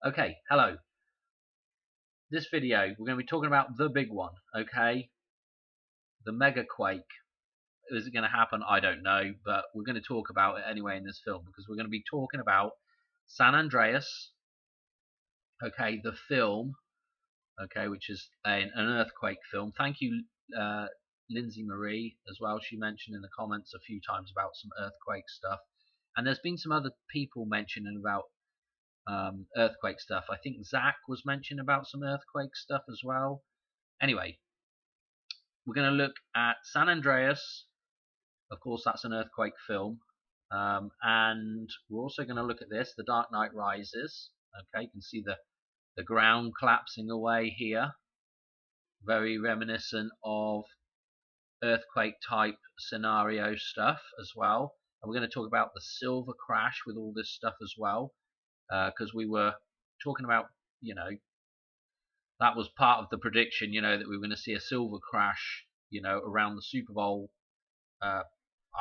Okay, hello. This video, we're going to be talking about the big one, okay? The mega quake. Is it going to happen? I don't know, but we're going to talk about it anyway in this film because we're going to be talking about San Andreas, okay, the film, okay, which is an earthquake film. Thank you, Lindsay Marie, as well. She mentioned in the comments a few times about some earthquake stuff. And there's been some other people mentioning about earthquake stuff. I think Zach was mentioning about some earthquake stuff as well. Anyway, we're going to look at San Andreas. Of course, that's an earthquake film. And we're also going to look at this, The Dark Knight Rises. Okay, you can see the ground collapsing away here. Very reminiscent of earthquake type scenario stuff as well. And we're going to talk about the silver crash with all this stuff as well. Because we were talking about, that was part of the prediction, that we were going to see a silver crash, around the Super Bowl. I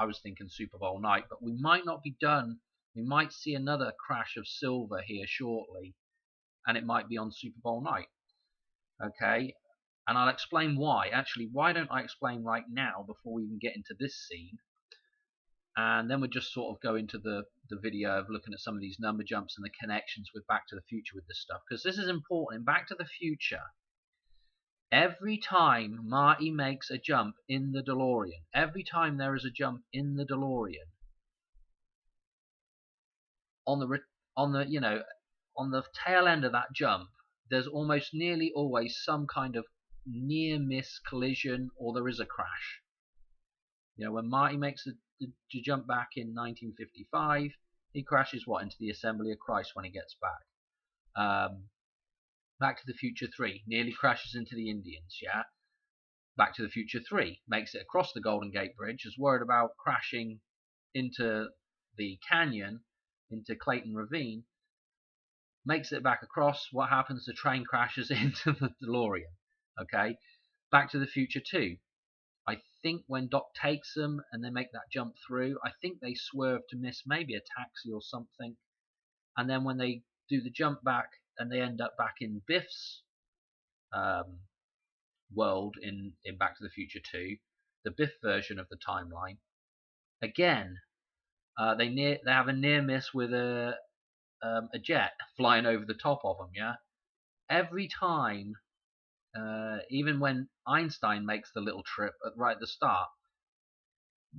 was thinking Super Bowl night, but we might not be done. We might see another crash of silver here shortly, and it might be on Super Bowl night. Okay, and I'll explain why. Actually, why don't I explain right now before we even get into this scene? And then we'll just sort of go into the video of looking at some of these number jumps and the connections with Back to the Future with this stuff, because this is important. In Back to the Future, every time Marty makes a jump in the DeLorean, every time there is a jump in the DeLorean, on the tail end of that jump, there's almost nearly always some kind of near miss collision, or there is a crash. When Marty makes the jump back in 1955, he crashes into the Assembly of Christ when he gets back. Back to the Future 3 nearly crashes into the Indians. Yeah. Back to the Future 3 makes it across the Golden Gate Bridge, is worried about crashing into the canyon, into Clayton Ravine, makes it back across. What happens? The train crashes into the DeLorean. Okay. Back to the Future 2. I think when Doc takes them and they make that jump through, I think they swerve to miss maybe a taxi or something. And then when they do the jump back and they end up back in Biff's world in Back to the Future 2, the Biff version of the timeline, again, they have a near miss with a jet flying over the top of them. Yeah, every time. Even when Einstein makes the little trip right at the start,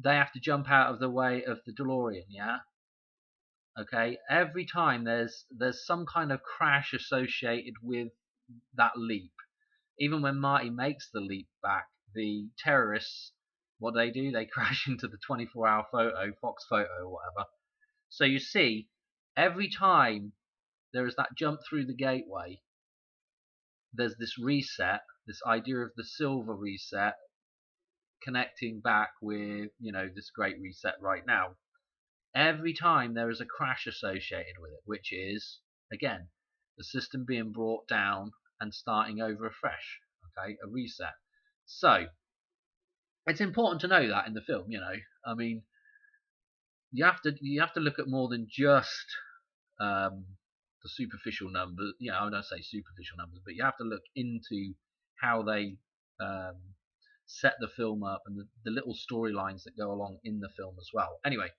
they have to jump out of the way of the DeLorean. Yeah. Okay. Every time there's some kind of crash associated with that leap. Even when Marty makes the leap back, the terrorists, what they do, they crash into the 24-hour photo, Fox photo or whatever. So you see, every time there is that jump through the gateway, there's this reset, this idea of the silver reset connecting back with, this great reset right now. Every time there is a crash associated with it, which is, again, the system being brought down and starting over afresh. Okay, a reset. So it's important to know that in the film. I mean, you have to look at more than just the superficial numbers. I don't say superficial numbers, but you have to look into how they set the film up and the little storylines that go along in the film as well. Anyway,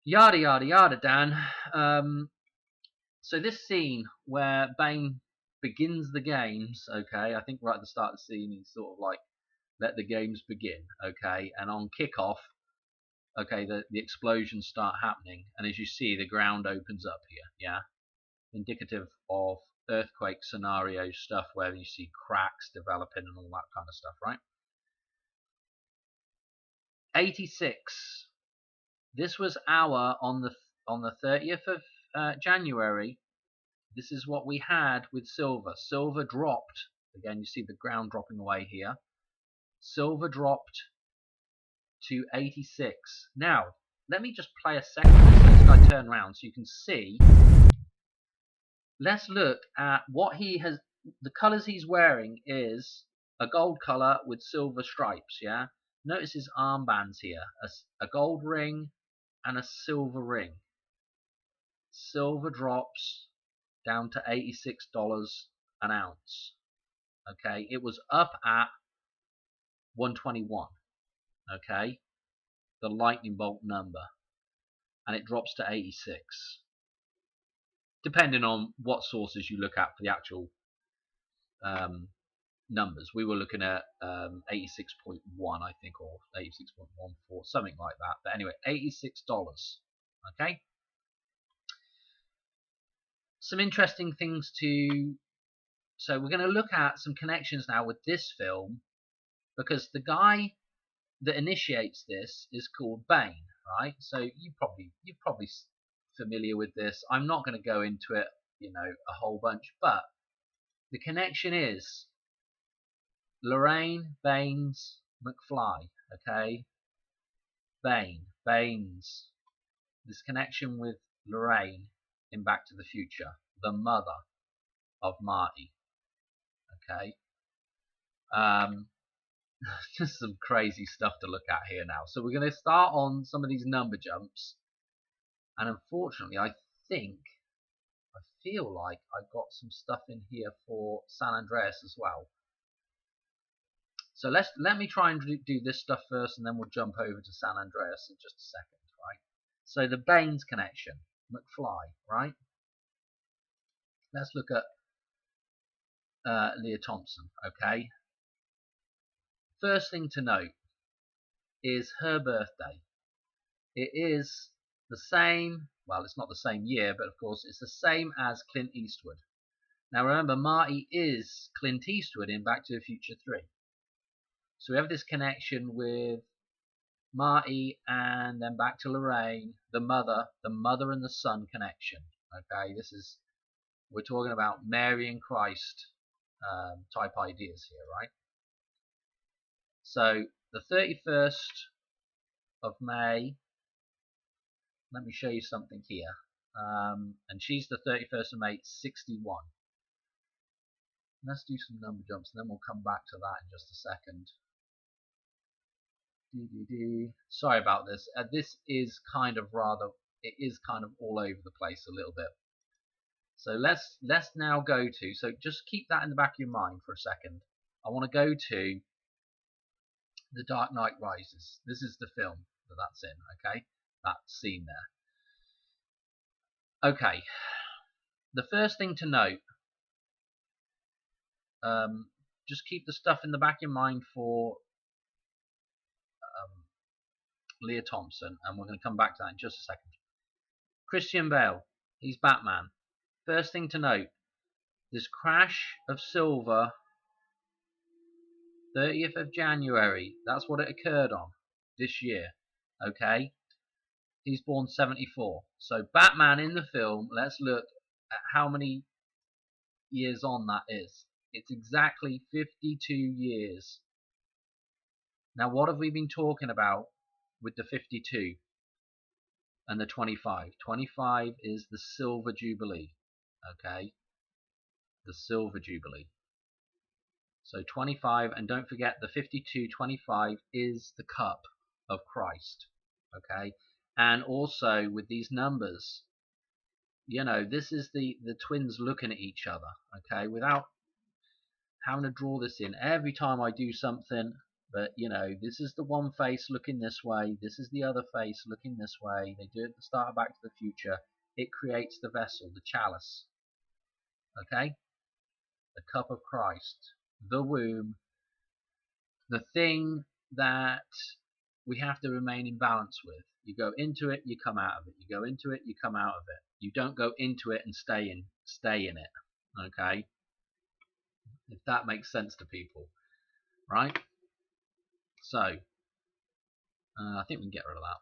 yada yada yada, Dan. So this scene where Bane begins the games, okay, I think right at the start of the scene he's sort of like, let the games begin, okay, and on kickoff, okay, the explosions start happening, and as you see, the ground opens up here, yeah, indicative of earthquake scenario stuff where you see cracks developing and all that kind of stuff, right? 86. This was on the 30th of January. This is what we had with silver. Silver dropped. Again, you see the ground dropping away here. Silver dropped to 86. Now, let me just play a second so I turn around so you can see. Let's look at what he has. The colors he's wearing is a gold color with silver stripes, yeah? Notice his armbands here. A gold ring and a silver ring. Silver drops down to $86 an ounce. Okay, it was up at 121. Okay, the lightning bolt number, and it drops to 86, depending on what sources you look at for the actual numbers. We were looking at 86.1, I think, or 86.14, something like that. But anyway, $86. Okay. Some interesting things to. So we're going to look at some connections now with this film, because the guy that initiates this is called Bane, right? So you're probably familiar with this. I'm not going to go into it, a whole bunch, but the connection is Lorraine Baines McFly, okay? Baines. This connection with Lorraine in Back to the Future, the mother of Marty, okay? Just some crazy stuff to look at here now. So we're going to start on some of these number jumps, and unfortunately, I feel like I've got some stuff in here for San Andreas as well. So let me try and do this stuff first, and then we'll jump over to San Andreas in just a second, right? So the Baines connection, McFly, right? Let's look at Leah Thompson, okay? First thing to note is her birthday. It is the same, well, it's not the same year, but of course it's the same as Clint Eastwood. Now remember, Marty is Clint Eastwood in Back to the Future 3. So we have this connection with Marty, and then back to Lorraine, the mother and the son connection. Okay, we're talking about Mary and Christ type ideas here, right? So the 31st of May, let me show you something here. And she's the 31st of May, 61. Let's do some number jumps, and then we'll come back to that in just a second. Sorry about this. This is kind of all over the place a little bit. So let's now go to. So just keep that in the back of your mind for a second. I want to go to The Dark Knight Rises. This is the film that's in. Okay, that scene there. Okay. The first thing to note. Just keep the stuff in the back of your mind for Leah Thompson, and we're going to come back to that in just a second. Christian Bale, he's Batman. First thing to note, this crash of silver, 30th of January, that's what it occurred on this year, okay? He's born 74. So Batman in the film, let's look at how many years on that is. It's exactly 52 years. Now what have we been talking about with the 52 and the 25? 25 is the Silver Jubilee, okay? The Silver Jubilee. So 25, and don't forget the 52, 25 is the cup of Christ, okay? And also with these numbers, this is the twins looking at each other, okay? Without having to draw this in every time I do something. But, this is the one face looking this way. This is the other face looking this way. They do it at the start of Back to the Future. It creates the vessel, the chalice. Okay? The cup of Christ. The womb. The thing that we have to remain in balance with. You go into it, you come out of it. You go into it, you come out of it. You don't go into it and stay in it. Okay? If that makes sense to people. Right? So, I think we can get rid of that.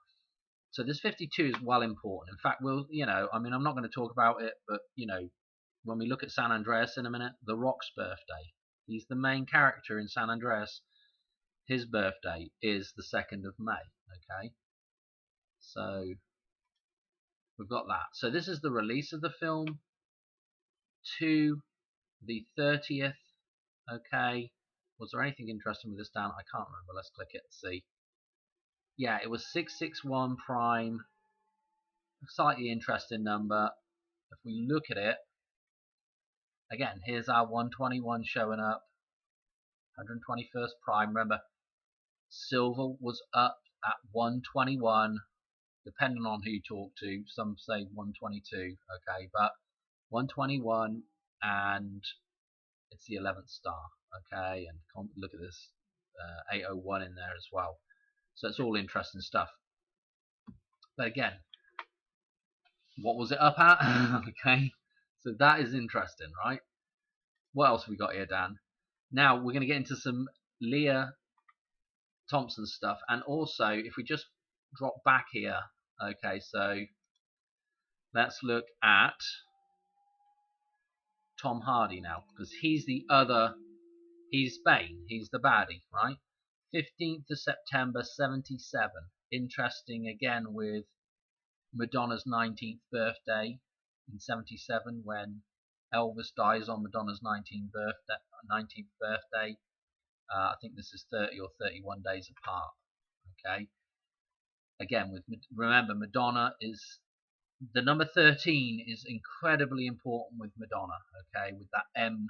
So this 52 is well important. In fact, I'm not going to talk about it, but, when we look at San Andreas in a minute, The Rock's birthday. He's the main character in San Andreas. His birthday is the 2nd of May, okay? So, we've got that. So this is the release of the film to the 30th, okay? Was there anything interesting with this down? I can't remember. Let's click it and see. Yeah, it was 661 prime. A slightly interesting number. If we look at it, Again, here's our 121 showing up. 121st prime. Remember, silver was up at 121, depending on who you talk to. Some say 122, okay, but 121, and it's the 11th star, okay, and look at this 801 in there as well. So it's all interesting stuff. But again, what was it up at? Okay, so that is interesting, right? What else have we got here, Dan? Now we're going to get into some Leah Thompson stuff, and also if we just drop back here, okay, so let's look at Tom Hardy now, because he's the other, he's Bane, he's the baddie, right? 15th of September 77. Interesting again with Madonna's 19th birthday in 77, when Elvis dies on Madonna's 19th birthday. I think this is 30 or 31 days apart. Okay. Again, remember, Madonna is the number 13 is incredibly important with Madonna. Okay, with that M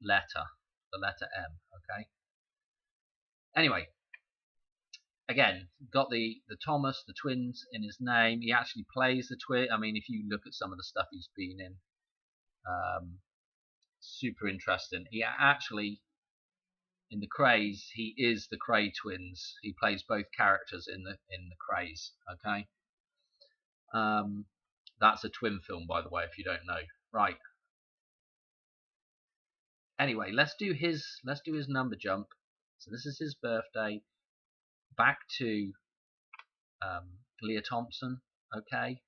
letter, the letter M. Okay. Anyway, again, got the Thomas, the twins in his name. He actually plays the twin. I mean, if you look at some of the stuff he's been in, super interesting. He actually, in the Krays, he is the Kray twins. He plays both characters in the Krays. Okay, that's a twin film, by the way, if you don't know. Right. Anyway, let's do his number jump. So this is his birthday. Back to Leah Thompson. Okay.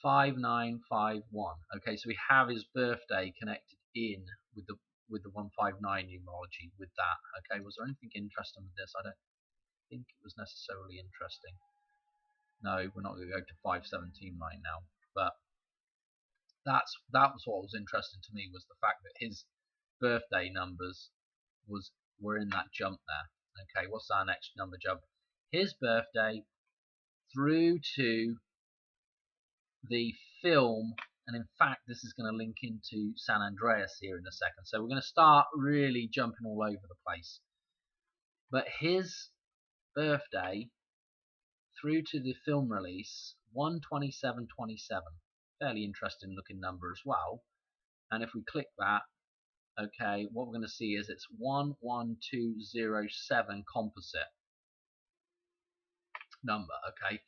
5951. Okay, so we have his birthday connected in with the 159 numerology with that. Okay, was there anything interesting with this? I don't think it was necessarily interesting. No, we're not going to go to 517 right now, but that was what was interesting to me, was the fact that his birthday numbers were in that jump there. Okay, what's our next number jump? His birthday through to the film, and in fact this is going to link into San Andreas here in a second, so we're going to start really jumping all over the place. But his birthday through to the film release, 1/27/27, fairly interesting looking number as well. And if we click that, okay, what we're going to see is it's 11207 composite number. Okay,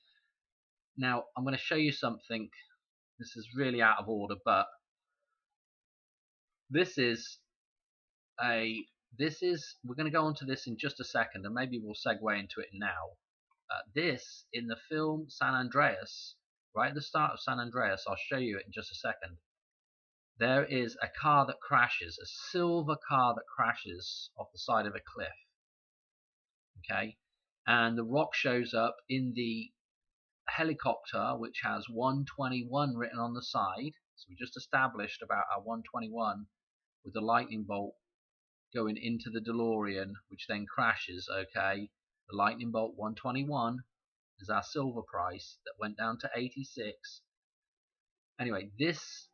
now I'm going to show you something. This is really out of order, but this is we're going to go on to this in just a second, and maybe we'll segue into it now. This, in the film San Andreas, right at the start of San Andreas, I'll show you it in just a second. There is a car that crashes, a silver car that crashes off the side of a cliff. Okay, and the rock shows up in the helicopter, which has 121 written on the side. So we just established about our 121 with the lightning bolt going into the DeLorean, which then crashes. Okay, the lightning bolt 121 is our silver price that went down to 86. Anyway, this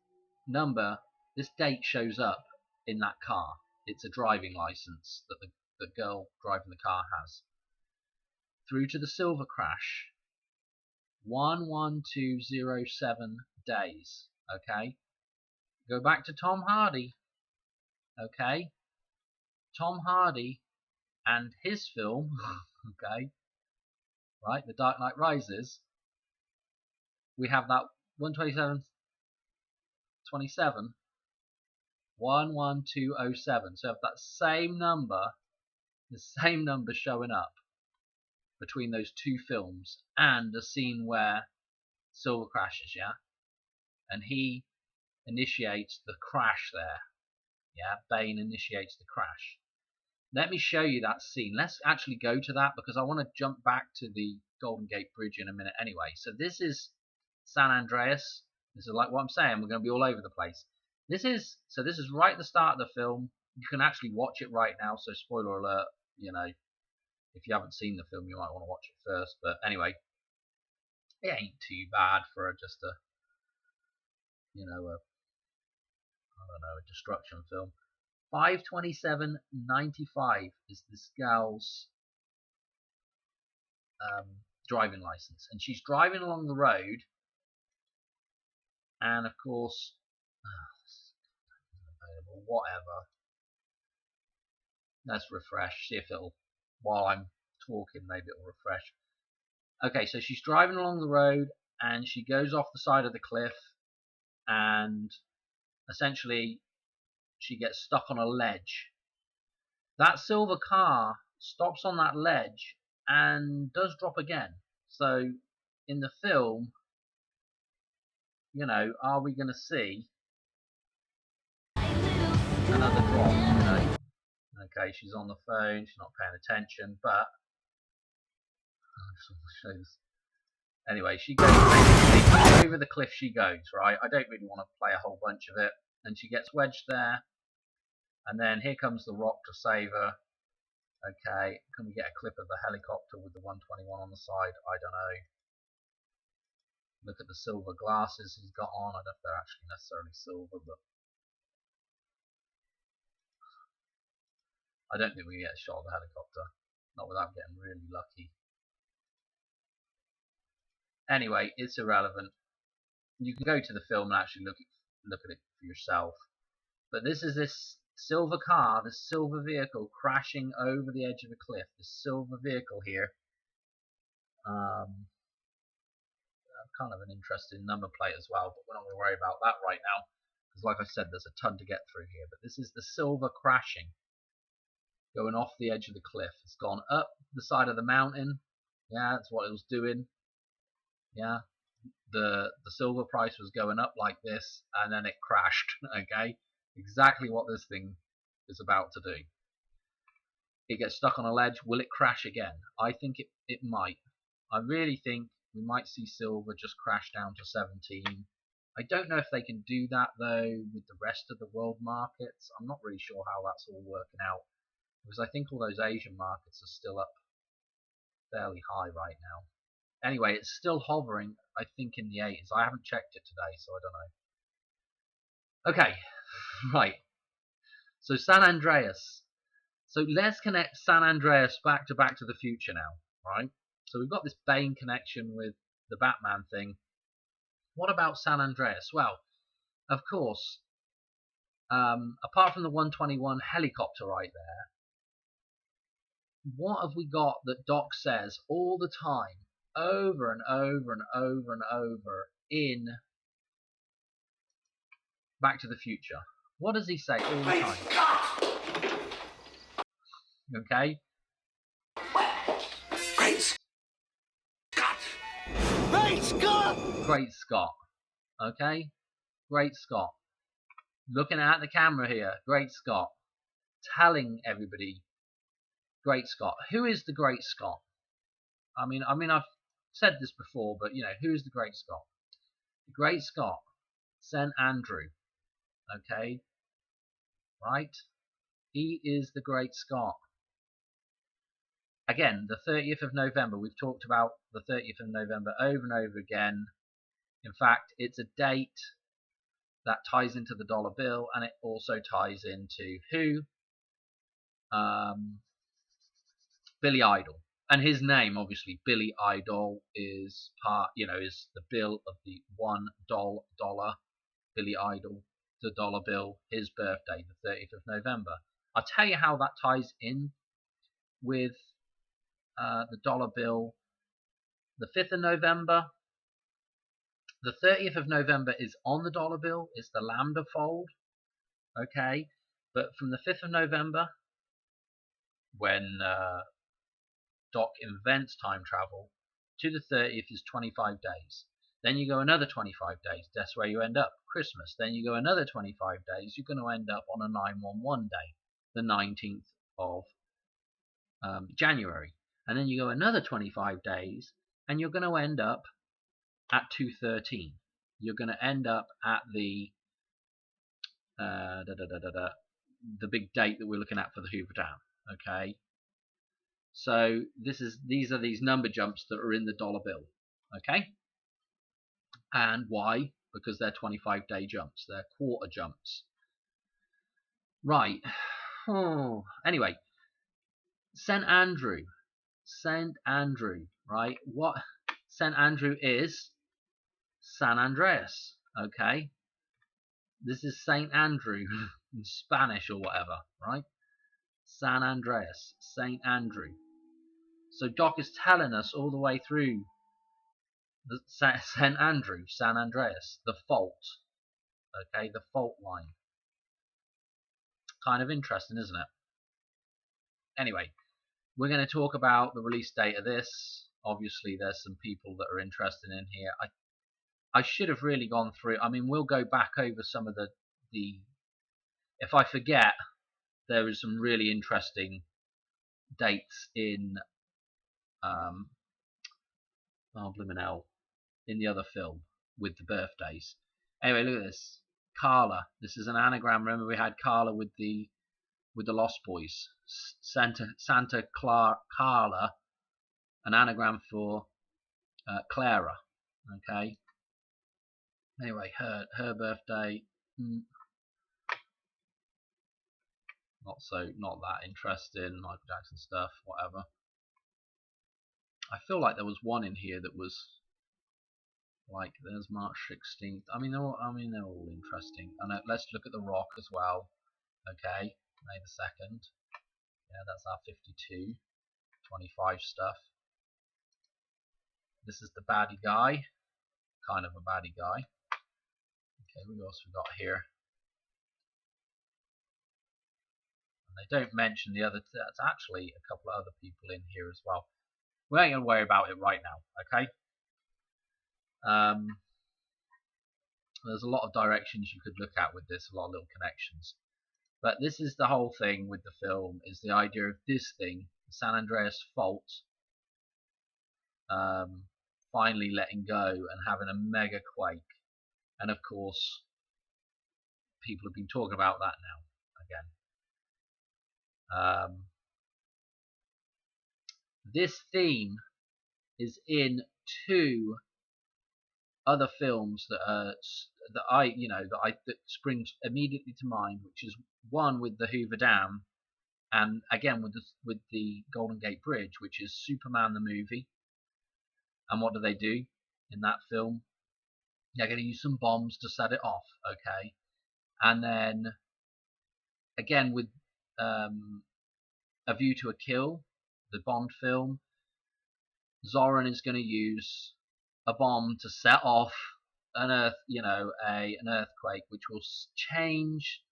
number, this date shows up in that car. It's a driving license that the girl driving the car has. Through to the silver crash, 11207 days. Okay, go back to Tom Hardy. Okay, Tom Hardy and his film. Okay, right, The Dark Knight Rises. We have that 127 11207. So if that same number, the same number showing up between those two films, and a scene where Silver crashes, yeah, and he initiates the crash there, yeah, Bane initiates the crash. Let me show you that scene. Let's actually go to that, because I want to jump back to the Golden Gate Bridge in a minute anyway. So this is San Andreas. This is like what I'm saying, we're going to be all over the place. This is right at the start of the film. You can actually watch it right now, so spoiler alert, you know, if you haven't seen the film, you might want to watch it first. But anyway, it ain't too bad for just a, you know, I don't know, a destruction film. 527.95 is this gal's driving license, and she's driving along the road, and of course, whatever. Let's refresh, see if it'll, while I'm talking, maybe it'll refresh. Okay, so she's driving along the road, and she goes off the side of the cliff, and essentially she gets stuck on a ledge. That silver car stops on that ledge and does drop again. So in the film, you know, are we going to see another drop? You know? Okay, she's on the phone, she's not paying attention, but anyway, she goes basically over the cliff. She goes, right. I don't really want to play a whole bunch of it, and she gets wedged there, and then here comes the Rock to save her. Okay, can we get a clip of the helicopter with the 121 on the side? I don't know. Look at the silver glasses he's got on. I don't know if they're actually necessarily silver, but I don't think we get a shot of the helicopter. Not without getting really lucky. Anyway, it's irrelevant. You can go to the film and actually look at it for yourself. But this is this silver car, this silver vehicle crashing over the edge of a cliff. This silver vehicle here. Kind of an interesting number plate as well, but we're not going to worry about that right now, because like I said, there's a ton to get through here. But this is the silver crashing, going off the edge of the cliff. It's gone up the side of the mountain. Yeah, that's what it was doing. Yeah, the silver price was going up like this, and then it crashed. Okay, exactly what this thing is about to do. It gets stuck on a ledge. Will it crash again? I think it might. I really think we might see silver just crash down to 17. I don't know if they can do that though with the rest of the world markets. I'm not really sure how that's all working out, because I think all those Asian markets are still up fairly high right now. Anyway, it's still hovering, I think, in the 80s. I haven't checked it today, so I don't know. Okay, right. So San Andreas. So let's connect San Andreas back to the Future now, right? So we've got this Bane connection with the Batman thing. What about San Andreas? Well, of course, apart from the 121 helicopter right there, what have we got that Doc says all the time, over and over and over and over in Back to the Future? What does he say all the time? Okay? Great Scott! Great Scott. Okay? Great Scott. Looking at the camera here. Great Scott. Telling everybody. Great Scott. Who is the Great Scott? I mean, I've said this before, but you know, who is the Great Scott? The Great Scott. St. Andrew. Okay? Right? He is the Great Scott. Again, the 30th of November. We've talked about the 30th of November over and over again. In fact, it's a date that ties into the dollar bill, and it also ties into who? Billy Idol. And his name, obviously, Billy Idol, is part, you know, is the bill of the $1. Billy Idol, the dollar bill, his birthday, the 30th of November. I'll tell you how that ties in with the dollar bill. The 5th of November, the 30th of November is on the dollar bill. It's the lambda fold. Okay, but from the 5th of November, when Doc invents time travel, to the 30th is 25 days. Then you go another 25 days. That's where you end up. Christmas. Then you go another 25 days. You're going to end up on a 911 day, the 19th of January. And then you go another 25 days, and you're going to end up at 213. You're going to end up at the big date that we're looking at for the Hoover Dam. Okay. So these are these number jumps that are in the dollar bill. Okay. And why? Because they're 25-day jumps. They're quarter jumps. Right. Oh. Anyway, St. Andrew. St. Andrew, right? What St. Andrew is San Andreas, okay? This is St. Andrew in Spanish or whatever, right? San Andreas, St. Andrew. So Doc is telling us all the way through the St. Andrew, San Andreas, the fault, okay? The fault line. Kind of interesting, isn't it? Anyway, we're going to talk about the release date of this. Obviously, there's some people that are interested in here. I should have really gone through. I mean, we'll go back over some of the. If I forget, there is some really interesting dates in oh blimmin' hell, in the other film with the birthdays. Anyway, look at this. Carla. This is an anagram. Remember, we had Carla with the Lost Boys. Santa Carla, an anagram for Clara. Okay. Anyway, her birthday. Not that interesting. Michael Jackson stuff, whatever. I feel like there was one in here that was like there's March 16th. I mean, they're all interesting. And let's look at The Rock as well. Okay, May the 2nd. Yeah, that's our 52, 25 stuff. This is the baddie guy, kind of a baddie guy. Okay, what else we got here? And they don't mention the other. There's actually a couple of other people in here as well. We ain't gonna worry about it right now, okay? There's a lot of directions you could look at with this, a lot of little connections. But this is the whole thing with the film, is the idea of this thing, the San Andreas fault, finally letting go and having a mega quake. And of course, people have been talking about that now again. This theme is in two other films that springs immediately to mind, which is one with the Hoover Dam, and again with the Golden Gate Bridge, which is Superman the movie. And what do they do in that film? They're going to use some bombs to set it off, okay? And then again with A View to a Kill, the Bond film, Zoran is going to use a bomb to set off an earthquake, which will change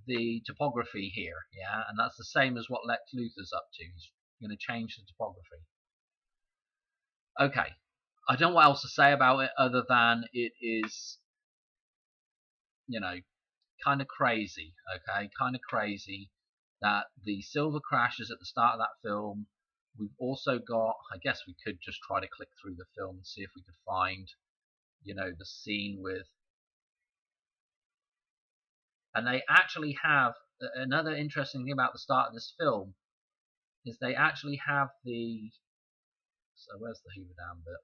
the topography here, yeah, and that's the same as what Lex Luthor's up to. He's going to change the topography. Okay, I don't know what else to say about it other than it is, kind of crazy. Okay, kind of crazy that the silver crash is at the start of that film. We've also got, I guess we could just try to click through the film and see if we could find, the scene with. And they actually have another interesting thing about the start of this film is they actually have the. So where's the Hoover Dam bit?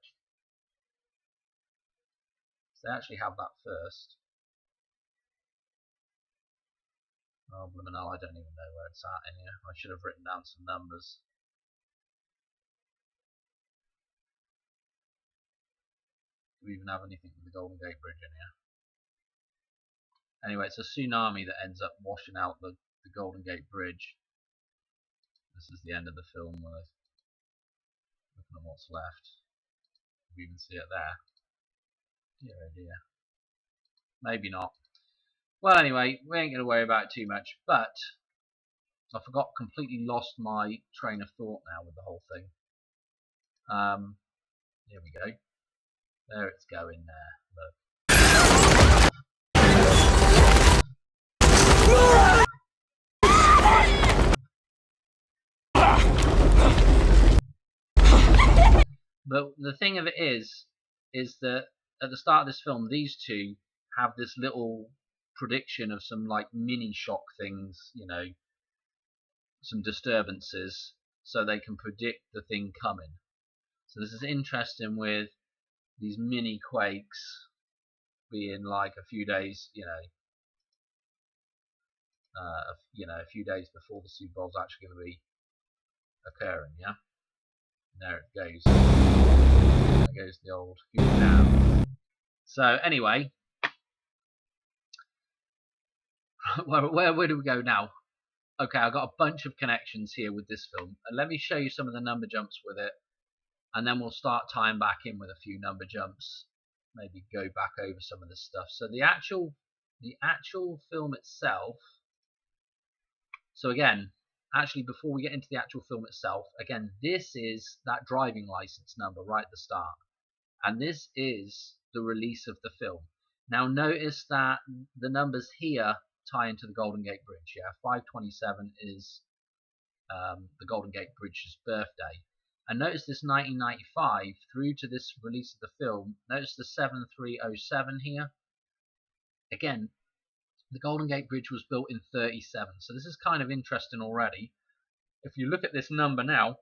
So they actually have that first. Oh, blimmin' hell, I don't even know where it's at in here. I should have written down some numbers. Do we even have anything with the Golden Gate Bridge in here? Anyway, it's a tsunami that ends up washing out the Golden Gate Bridge. This is the end of the film. Looking at what's left. We even see it there. Dear oh dear. Maybe not. Well, anyway, we ain't going to worry about it too much. But I completely lost my train of thought now with the whole thing. Here we go. There it's going there. Look. But the thing of it is that at the start of this film, these two have this little prediction of some like mini shock things, some disturbances, so they can predict the thing coming. So this is interesting with these mini quakes being like a few days, a few days before the Super Bowl's actually going to be occurring. Yeah, and there it goes. There goes the old Hoover Dam. So anyway, where do we go now? Okay, I've got a bunch of connections here with this film. And let me show you some of the number jumps with it, and then we'll start tying back in with a few number jumps. Maybe go back over some of this stuff. So the actual film itself. So again, actually before we get into the actual film itself, again, this is that driving license number right at the start. And this is the release of the film. Now notice that the numbers here tie into the Golden Gate Bridge. Yeah, 527 is the Golden Gate Bridge's birthday. And notice this 1995 through to this release of the film. Notice the 7307 here. Again, the Golden Gate Bridge was built in 37. So this is kind of interesting already. If you look at this number now,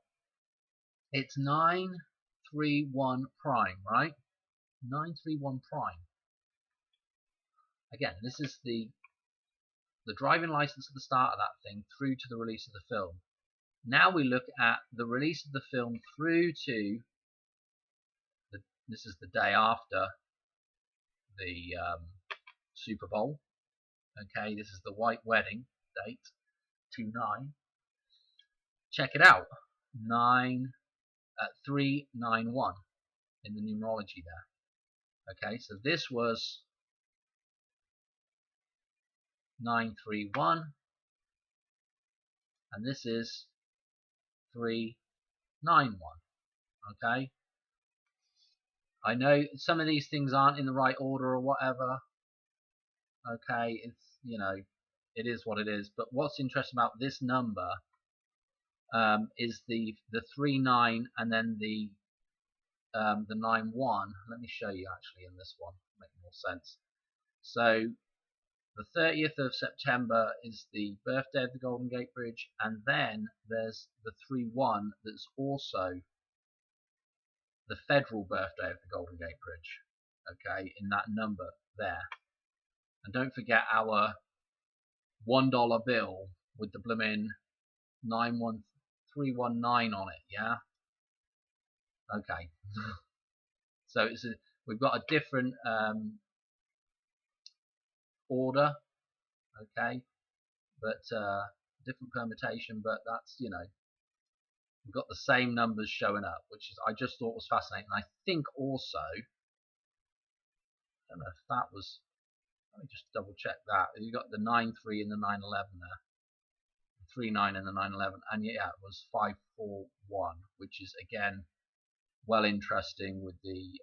it's 931 prime, right? 931 prime. Again, this is the driving license at the start of that thing through to the release of the film. Now we look at the release of the film through to this is the day after the Super Bowl. Okay, this is the white wedding date, 2/9. Check it out, 391 in the numerology there. Okay, so this was 931, and this is 391. Okay, I know some of these things aren't in the right order or whatever. Okay, it's, it is what it is. But what's interesting about this number is the 39 and then the 91. Let me show you actually in this one, make more sense. So the 30th of September is the birthday of the Golden Gate Bridge, and then there's the 3/1 that's also the federal birthday of the Golden Gate Bridge. Okay, in that number there. And don't forget our $1 bill with the blooming 91319 on it, yeah? Okay. So we've got a different order, okay? But different permutation, but that's, we've got the same numbers showing up, which is, I just thought was fascinating. I think also, I don't know if that was, let me just double check that. You got the 93 and the 911 there. 39 and the 911, and yeah, it was 541, which is again well interesting with the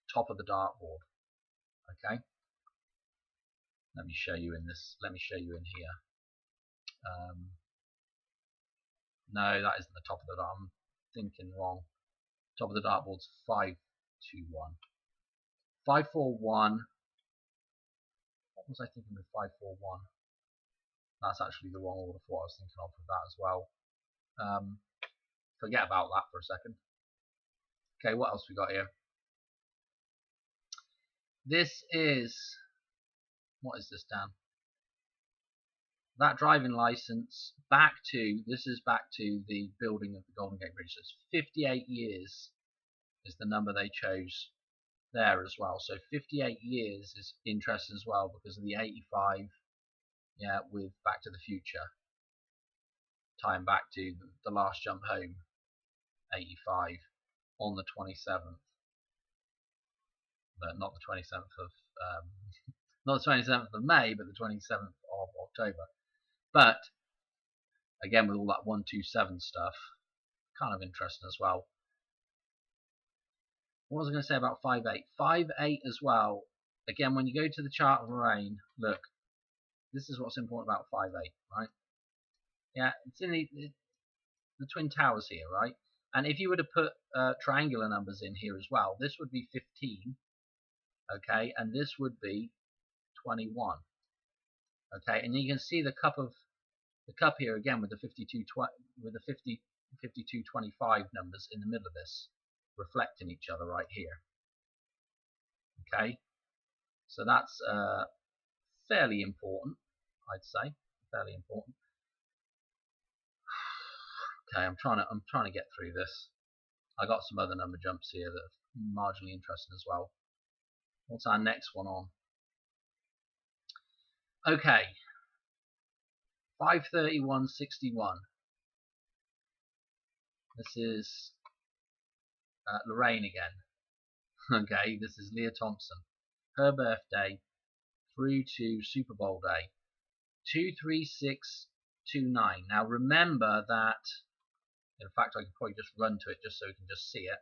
top of the dartboard. Okay, let me show you in this. Let me show you in here. No, that isn't the top of the dart. I'm thinking wrong. Top of the dartboard's 521. 541. What was I thinking with 541? That's actually the wrong order for what I was thinking of with that as well. Forget about that for a second. Okay, what else we got here? This is, what is this, Dan? That driving license this is back to the building of the Golden Gate Bridge. So it's 58 years is the number they chose there as well. So 58 years is interesting as well because of the 85, yeah, with Back to the Future. Tying back to the Last Jump Home, 85, on the 27th. But not the 27th of, not the 27th of May, but the 27th of October. But again, with all that 127 stuff, kind of interesting as well. What was I going to say about 5/8? 5/8 as well. Again, when you go to the chart of rain, look, this is what's important about 5/8, right? Yeah, it's in the Twin Towers here, right? And if you were to put triangular numbers in here as well, this would be 15, okay, and this would be 21, okay, and you can see the cup here again with the 5225 numbers in the middle of this, reflecting each other right here. Okay, so that's fairly important, I'd say. Fairly important. Okay, I'm trying to get through this. I got some other number jumps here that are marginally interesting as well. What's our next one on? Okay, 531.61. This is Lorraine again. Okay, this is Leah Thompson. Her birthday through to Super Bowl day. 23629. Now remember that, in fact I could probably just run to it just so we can just see it.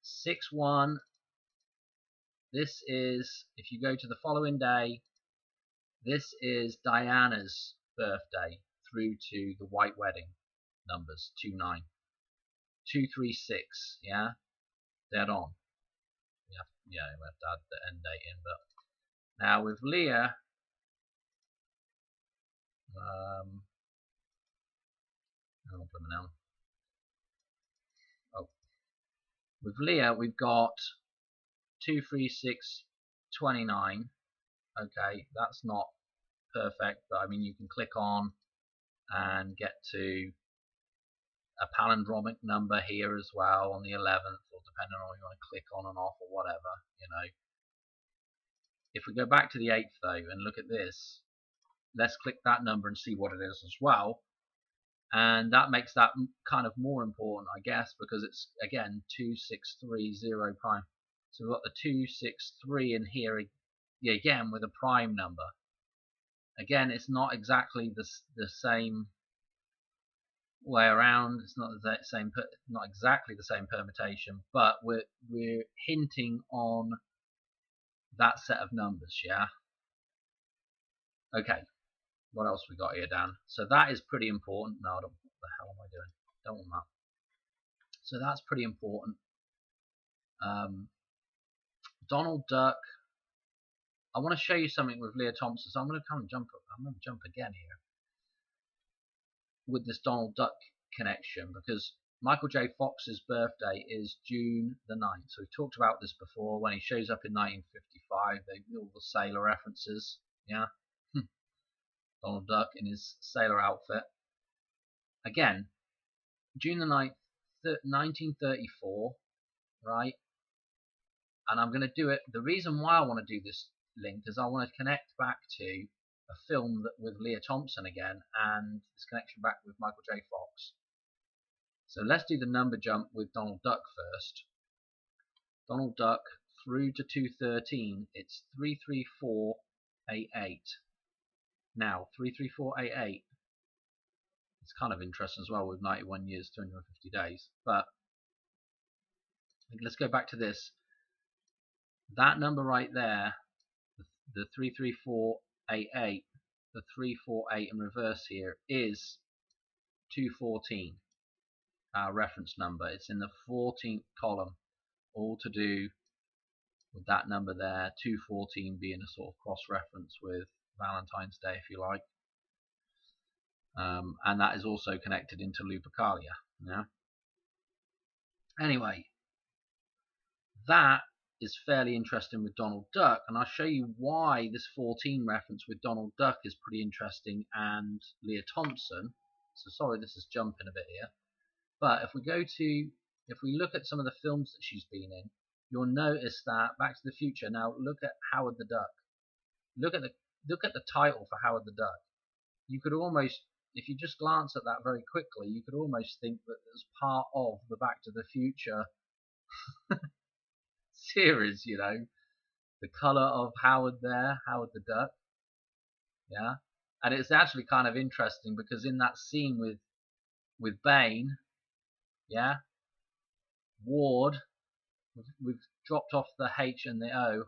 61. This is, if you go to the following day, this is Diana's birthday through to the White Wedding numbers. 29. 236, yeah? Dead on. Yeah, we have to add the end date in, but now with Leah, with Leah we've got 23629. Okay, that's not perfect, but I mean you can click on and get to a palindromic number here as well on the 11th, or depending on what you want to click on and off or whatever, you know. If we go back to the 8th though and look at this, let's click that number and see what it is as well. And that makes that kind of more important, I guess, because it's again 2630 prime. So we've got the 263 in here again with a prime number. Again, it's not exactly the same way around. It's not the same, not exactly the same permutation, but we're hinting on that set of numbers, yeah. Okay, what else we got here, Dan? So that is pretty important. No, what the hell am I doing? Don't want that. So that's pretty important. Donald Duck. I want to show you something with Leah Thompson. So I'm going to come and jump. I'm going to jump again here with this Donald Duck connection, because Michael J. Fox's birthday is June the 9th. So we've talked about this before. When he shows up in 1955, they all the sailor references. Yeah, Donald Duck in his sailor outfit. Again, June the 9th, 1934, right? And I'm going to do it. The reason why I want to do this link is I want to connect back to a film with Leah Thompson again, and this connection back with Michael J. Fox. So let's do the number jump with Donald Duck first. Donald Duck through to 213, it's 33488. Now 33488, it's kind of interesting as well with 91 years, 250 days. But let's go back to this. That number right there, the 33488, the 348 in reverse here is 214. Our reference number. It's in the 14th column, all to do with that number there, 214 being a sort of cross-reference with Valentine's Day, if you like. And that is also connected into Lupercalia. Yeah. Anyway, that is fairly interesting with Donald Duck, and I'll show you why this 14 reference with Donald Duck is pretty interesting, and Leah Thompson. So sorry, this is jumping a bit here. But if we look at some of the films that she's been in, you'll notice that Back to the Future. Now look at Howard the Duck. Look at the title for Howard the Duck. You could almost, if you just glance at that very quickly, you could almost think that it's part of the Back to the Future series. You know, the colour of Howard there, Howard the Duck. Yeah, and it's actually kind of interesting because in that scene with Bane, yeah, Ward, we've dropped off the H and the O,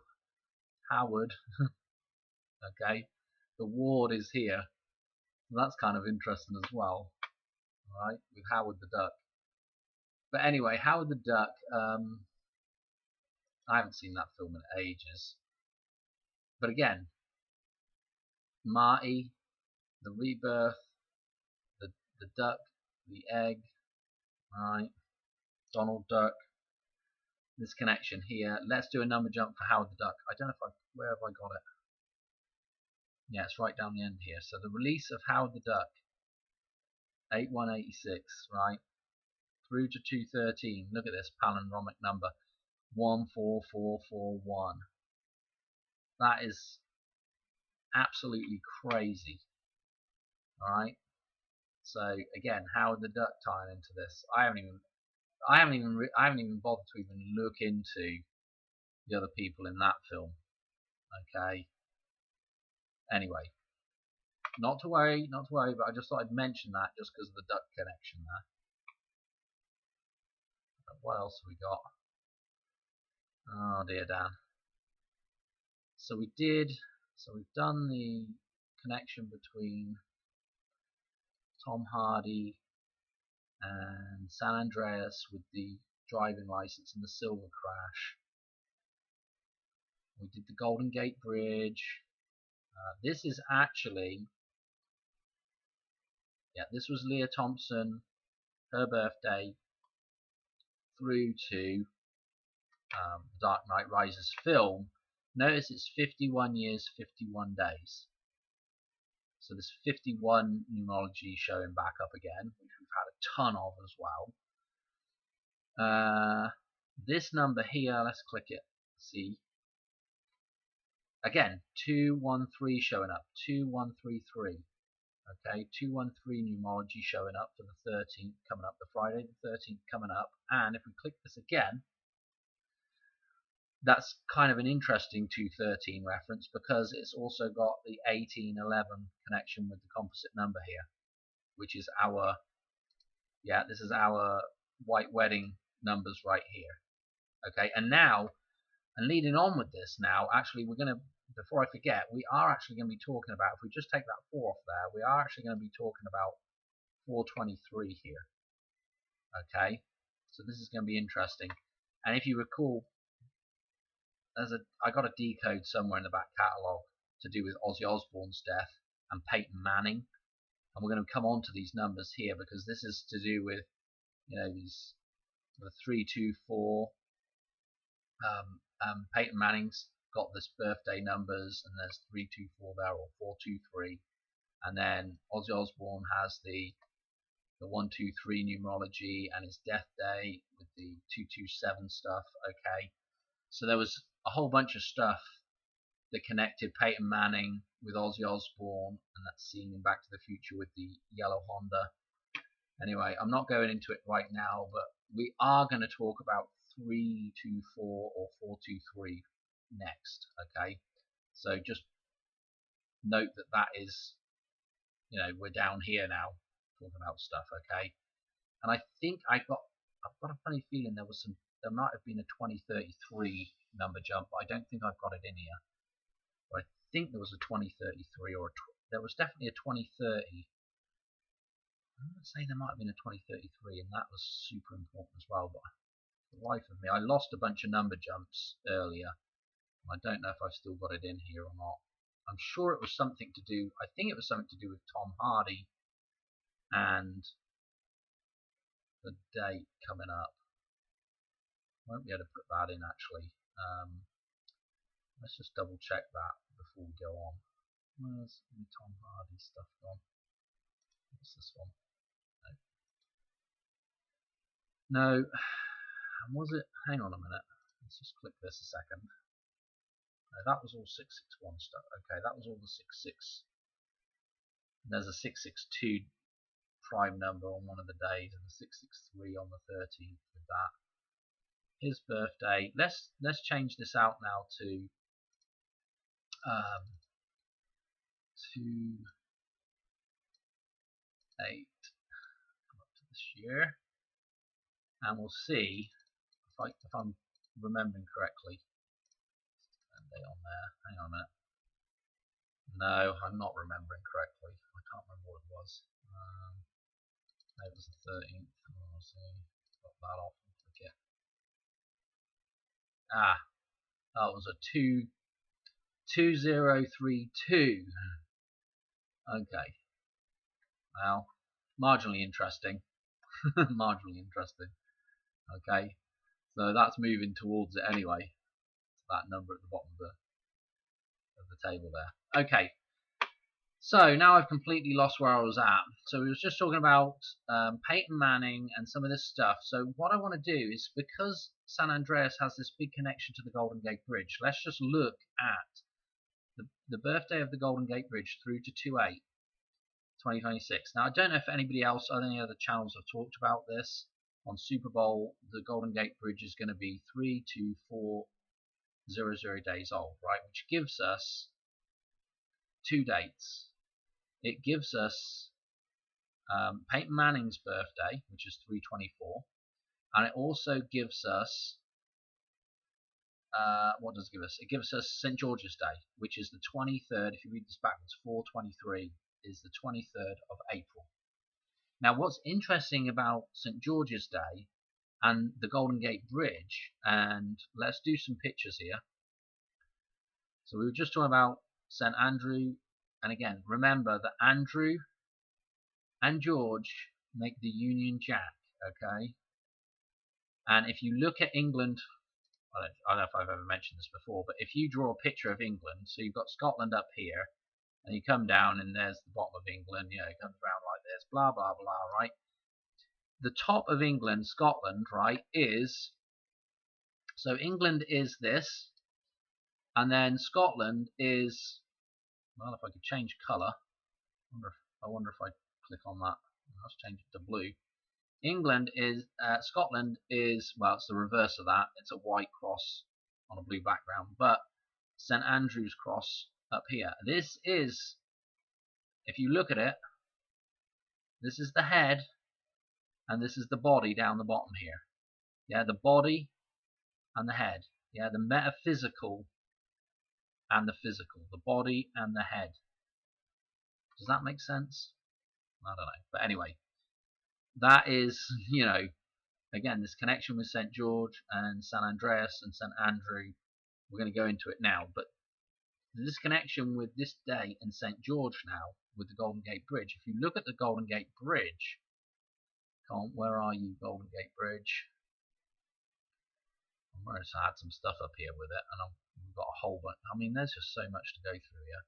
Howard. Okay, the Ward is here. That's kind of interesting as well, right? With Howard the Duck. But anyway, Howard the Duck. I haven't seen that film in ages. But again, Marty, the rebirth, the duck, the egg, right? Donald Duck. This connection here. Let's do a number jump for Howard the Duck. I don't know where have I got it? Yeah, it's right down the end here. So the release of Howard the Duck, 8186, right, through to 213. Look at this palindromic number, 14441. That is absolutely crazy. All right. So again, Howard the Duck tying into this. I haven't even bothered to even look into the other people in that film. Okay. Anyway, not to worry, but I just thought I'd mention that just because of the duck connection there. But what else have we got? Oh dear, Dan. So we've done the connection between Tom Hardy and San Andreas with the driving license and the silver crash. We did the Golden Gate Bridge. This is actually, yeah, this was Leah Thompson, her birthday, through to Dark Knight Rises film. Notice it's 51 years, 51 days. So there's 51 numerology showing back up again, which we've had a ton of as well. This number here, let's click it. See. Again, 213 showing up, 2133. Okay, 213 numerology showing up for the 13th coming up, the Friday the 13th coming up. And if we click this again, that's kind of an interesting 213 reference because it's also got the 1811 connection with the composite number here, which is our, yeah, this is our white wedding numbers right here. Okay, and now, and leading on with this now, actually we're going to, before I forget, we are actually going to be talking about, if we just take that 4 off there, we are actually going to be talking about 423 here. Okay, so this is going to be interesting. And if you recall, I got a decode somewhere in the back catalogue to do with Ozzy Osbourne's death and Peyton Manning, and we're going to come on to these numbers here because this is to do with, you know, these the 324. Peyton Manning's got this birthday numbers, and there's 324 there, or 423, and then Ozzy Osbourne has the 123 numerology and his death day with the 227 stuff. Okay, so there was a whole bunch of stuff that connected Peyton Manning with Ozzy Osbourne, and that scene in Back to the Future with the yellow Honda. Anyway, I'm not going into it right now, but we are going to talk about 324 or 423 next. Okay, so just note that that is, you know, we're down here now talking about stuff. Okay, and I think I've got a funny feeling there might have been a 2033 number jump, but I don't think I've got it in here. But I think there was a 2033, or there was definitely a 2030. I'm going to say there might have been a 2033, and that was super important as well. But for the life of me, I lost a bunch of number jumps earlier. I don't know if I've still got it in here or not. I'm sure it was something to do, I think it was something to do with Tom Hardy and the date coming up. I won't be able to put that in actually. Let's just double check that before we go on. Where's the Tom Hardy stuff gone? What's this one? No. And was it? Hang on a minute. Let's just click this a second. No, that was all 661 stuff. Okay, that was all the 66. There's a 662 prime number on one of the days, and a 663 on the 13th with that. His birthday. Let's change this out now to 28. Come up to this year, and we'll see if I'm remembering correctly. Day on there. Hang on a minute. No, I'm not remembering correctly. I can't remember what it was. It was the 13th. I'll see. Got that off. Forget. That was a 2032. Okay. Well, marginally interesting. Marginally interesting. Okay. So that's moving towards it anyway. That number at the bottom of the table there. Okay. So now I've completely lost where I was at. So we was just talking about Peyton Manning and some of this stuff. So what I want to do is, because San Andreas has this big connection to the Golden Gate Bridge, let's just look at the birthday of the Golden Gate Bridge through to 2/8/2026. Now I don't know if anybody else or any other channels have talked about this. On Super Bowl, the Golden Gate Bridge is going to be 32400 days old, right? Which gives us two dates. It gives us Peyton Manning's birthday, which is 3/24, and it also gives us what does it give us? It gives us St. George's Day, which is the 23rd. If you read this backwards, 4/23 is the 23rd of April. Now, what's interesting about St. George's Day and the Golden Gate Bridge, and let's do some pictures here. So we were just talking about St. Andrew, and again, remember that Andrew and George make the Union Jack, okay? And if you look at England, I don't know if I've ever mentioned this before, but if you draw a picture of England, so you've got Scotland up here, and you come down and there's the bottom of England, you know, it comes around like this, blah, blah, blah, right? The top of England, Scotland, right, is, so England is this, and then Scotland is, well, if I could change colour, I wonder if I click on that, let's change it to blue. England is, Scotland is, well, it's the reverse of that. It's a white cross on a blue background, but St. Andrew's cross up here. This is, if you look at it, this is the head, and this is the body down the bottom here. Yeah, the body and the head. Yeah, the metaphysical and the physical. The body and the head. Does that make sense? I don't know. But anyway, that is, you know, again, this connection with St. George and San Andreas and St. Andrew, we're going to go into it now, but this connection with this day and St. George now, with the Golden Gate Bridge, if you look at the Golden Gate Bridge, where are you, Golden Gate Bridge? I'm going to add some stuff up here with it, and we've got a whole bunch. I mean, there's just so much to go through here.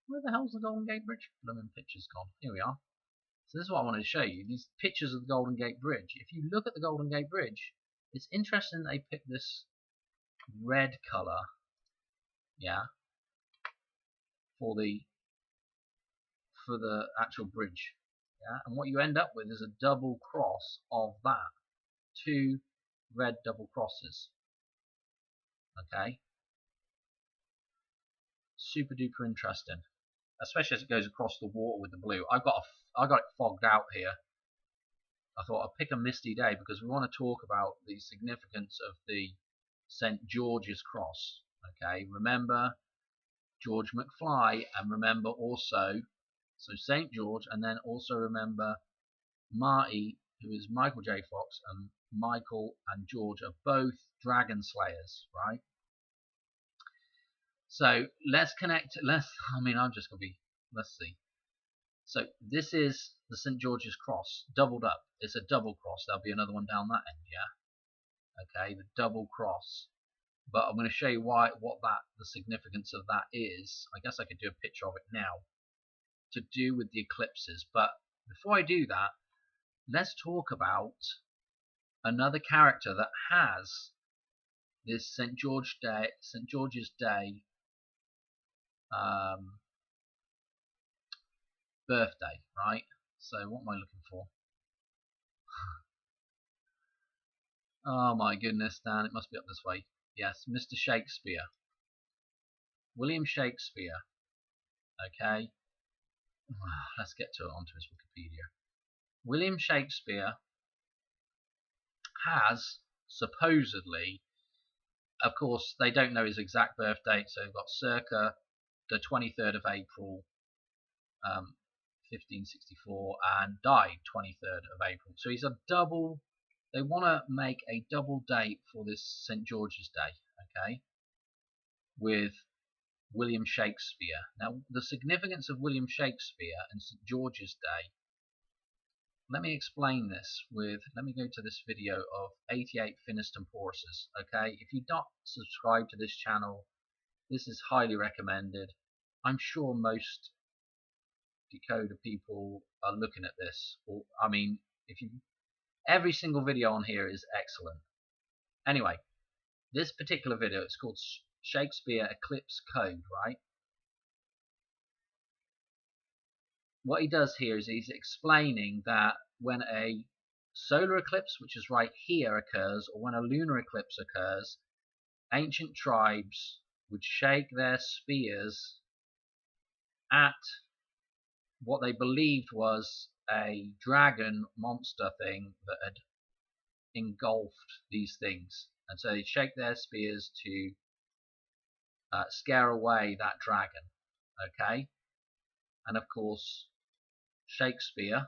Where the hell's the Golden Gate Bridge? Blooming picture's gone. Here we are. So this is what I wanted to show you, these pictures of the Golden Gate Bridge. If you look at the Golden Gate Bridge, it's interesting that they picked this red colour, yeah, for the actual bridge, yeah, and what you end up with is a double cross of that, two red double crosses, okay, super duper interesting, especially as it goes across the water with the blue. I got it fogged out here. I thought I'd pick a misty day because we want to talk about the significance of the St. George's Cross. Okay, remember George McFly, and remember also, so St. George, and then also remember Marty, who is Michael J. Fox, and Michael and George are both dragon slayers, right? So let's connect, I mean, I'm just going to be, let's see. So this is the St. George's Cross, doubled up. It's a double cross. There'll be another one down that end, yeah? Okay, the double cross. But I'm going to show you the significance of that is. I guess I could do a picture of it now, to do with the eclipses. But before I do that, let's talk about another character that has this St. George's Day birthday, right? So what am I looking for? Oh my goodness, Dan, it must be up this way. Yes, Mr. Shakespeare. William Shakespeare. Okay. Let's get onto his Wikipedia. William Shakespeare has supposedly, of course, they don't know his exact birth date, so they've got circa the 23rd of April, 1564, and died 23rd of April. So he's a double. They want to make a double date for this St. George's Day, okay, with William Shakespeare. Now, the significance of William Shakespeare and St. George's Day, let me explain this let me go to this video of 88 Finiston Horses, okay? If you're not subscribed to this channel, This is highly recommended. I'm sure most decoder people are looking at this. Or, I mean, every single video on here is excellent. Anyway, this particular video, it's called Shakespeare Eclipse Code, right? What he does here is he's explaining that when a solar eclipse, which is right here, occurs, or when a lunar eclipse occurs, ancient tribes would shake their spears at what they believed was a dragon monster thing that had engulfed these things. And so they'd shake their spears to scare away that dragon. Okay? And of course, Shakespeare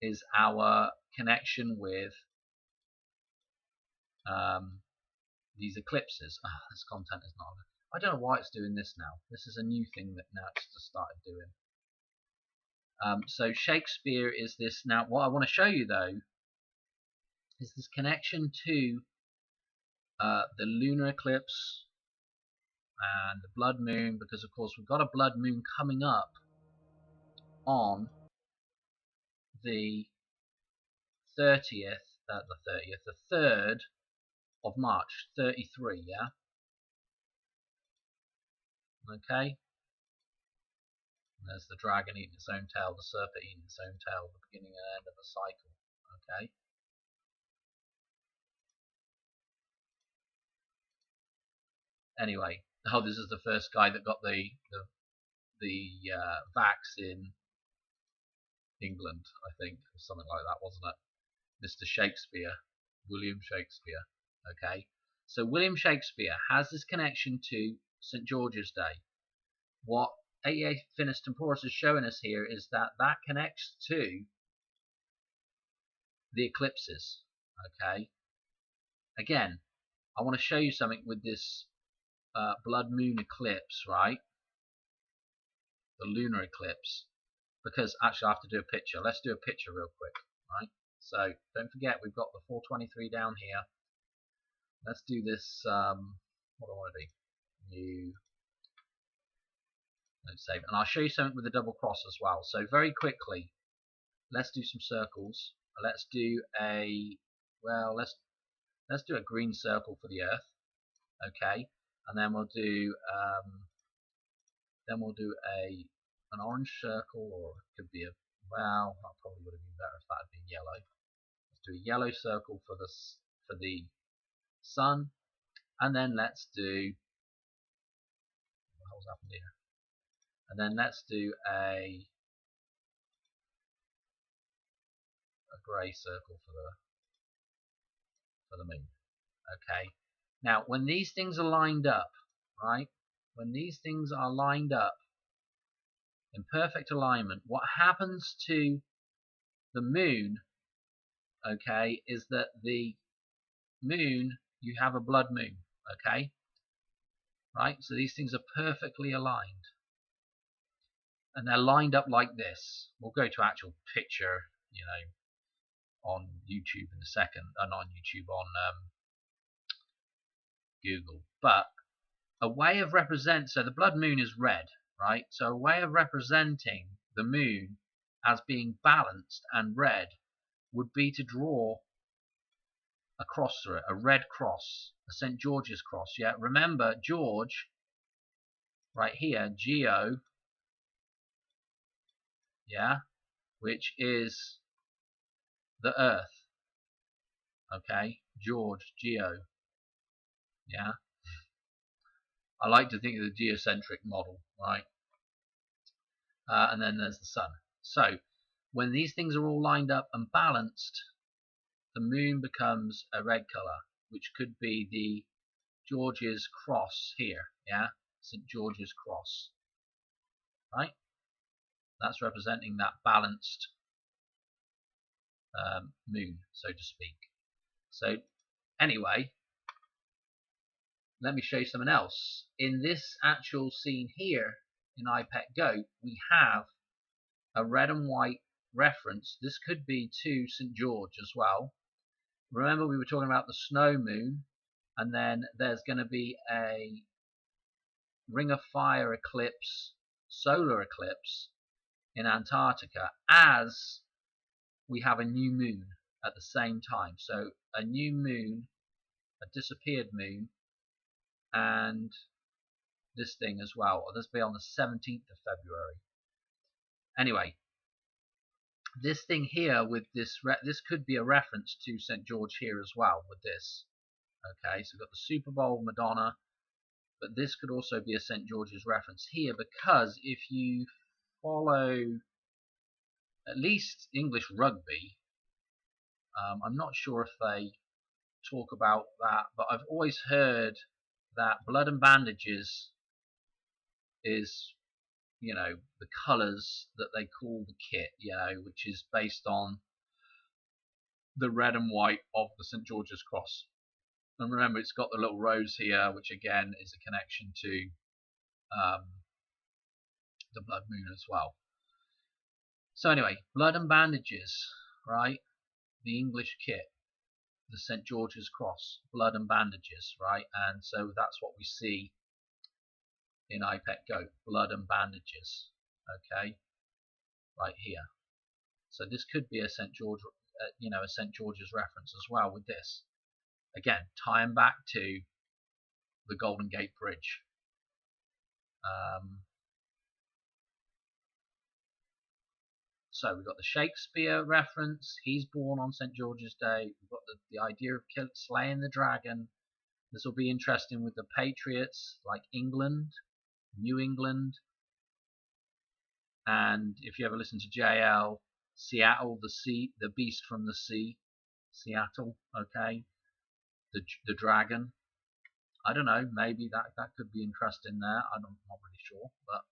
is our connection with these eclipses. This content is not. I don't know why it's doing this now. This is a new thing that now it's just started doing. So Shakespeare is this. Now what I want to show you though is this connection to the lunar eclipse and the blood moon, because of course we've got a blood moon coming up on the 3rd of March, 33, yeah? Okay? And there's the dragon eating its own tail, the serpent eating its own tail, the beginning and end of a cycle. Okay? Anyway, this is the first guy that got the vax in England, I think, or something like that, wasn't it? Mr. Shakespeare, William Shakespeare. Okay, so William Shakespeare has this connection to St. George's Day. What 88 Finis Temporis is showing us here is that that connects to the eclipses. Okay, again, I want to show you something with this blood moon eclipse, right? The lunar eclipse, because actually I have to do a picture. Let's do a picture real quick, right? So don't forget we've got the 423 down here. Let's do this. What do I want to do? New. Let's save, and I'll show you something with the double cross as well. So very quickly, let's do some circles. Let's do a let's do a green circle for the Earth. Okay, and then we'll do an orange circle, or it could be that probably would have been better if that had been yellow. Let's do a yellow circle for the sun, and then let's do what the hell's happened here? And then let's do a grey circle for the moon. Okay. Now, when these things are lined up, right? When these things are lined up in perfect alignment, what happens to the moon, okay, is that the moon, you have a blood moon, okay? Right? So these things are perfectly aligned. And they're lined up like this. We'll go to actual picture, on YouTube in a second, not on YouTube, on Google. But a way of so the blood moon is red, right? So a way of representing the moon as being balanced and red would be to draw a cross through it, a red cross, a St. George's cross. Yeah, remember George, right here, Geo, yeah, which is the Earth. Okay, George, Geo, yeah. I like to think of the geocentric model, right? And then there's the sun. So when these things are all lined up and balanced, the moon becomes a red color, which could be the George's cross here, yeah, St. George's cross, right? That's representing that balanced moon, so to speak. So anyway, let me show you something else. In this actual scene here in iPet Go, we have a red and white reference. This could be to St. George as well. Remember we were talking about the snow moon, and then there's going to be a Ring of Fire eclipse, solar eclipse in Antarctica, as we have a new moon at the same time. So a new moon, a disappeared moon, and this thing as well. This will be on the 17th of February. Anyway, this thing here with this could be a reference to St. George here as well with this. Okay, so we've got the Super Bowl Madonna, but this could also be a St. George's reference here, because if you follow at least English rugby, I'm not sure if they talk about that, but I've always heard that blood and bandages is, you know, the colours that they call the kit, you know, which is based on the red and white of the St. George's Cross. And remember, it's got the little rose here, which again is a connection to the blood moon as well. So anyway, blood and bandages, right? The English kit, the St. George's Cross, blood and bandages, right? And so that's what we see in iPet Goat, blood and bandages, okay, right here. So this could be a St. George, a St. George's reference as well with this. Again, tying back to the Golden Gate Bridge. So we've got the Shakespeare reference. He's born on St. George's Day. We've got the idea of slaying the dragon. This will be interesting with the Patriots, like England, New England. And if you ever listen to JL, Seattle, the beast from the sea, Seattle, okay, the dragon. I don't know, maybe that could be interesting there. I'm not really sure, but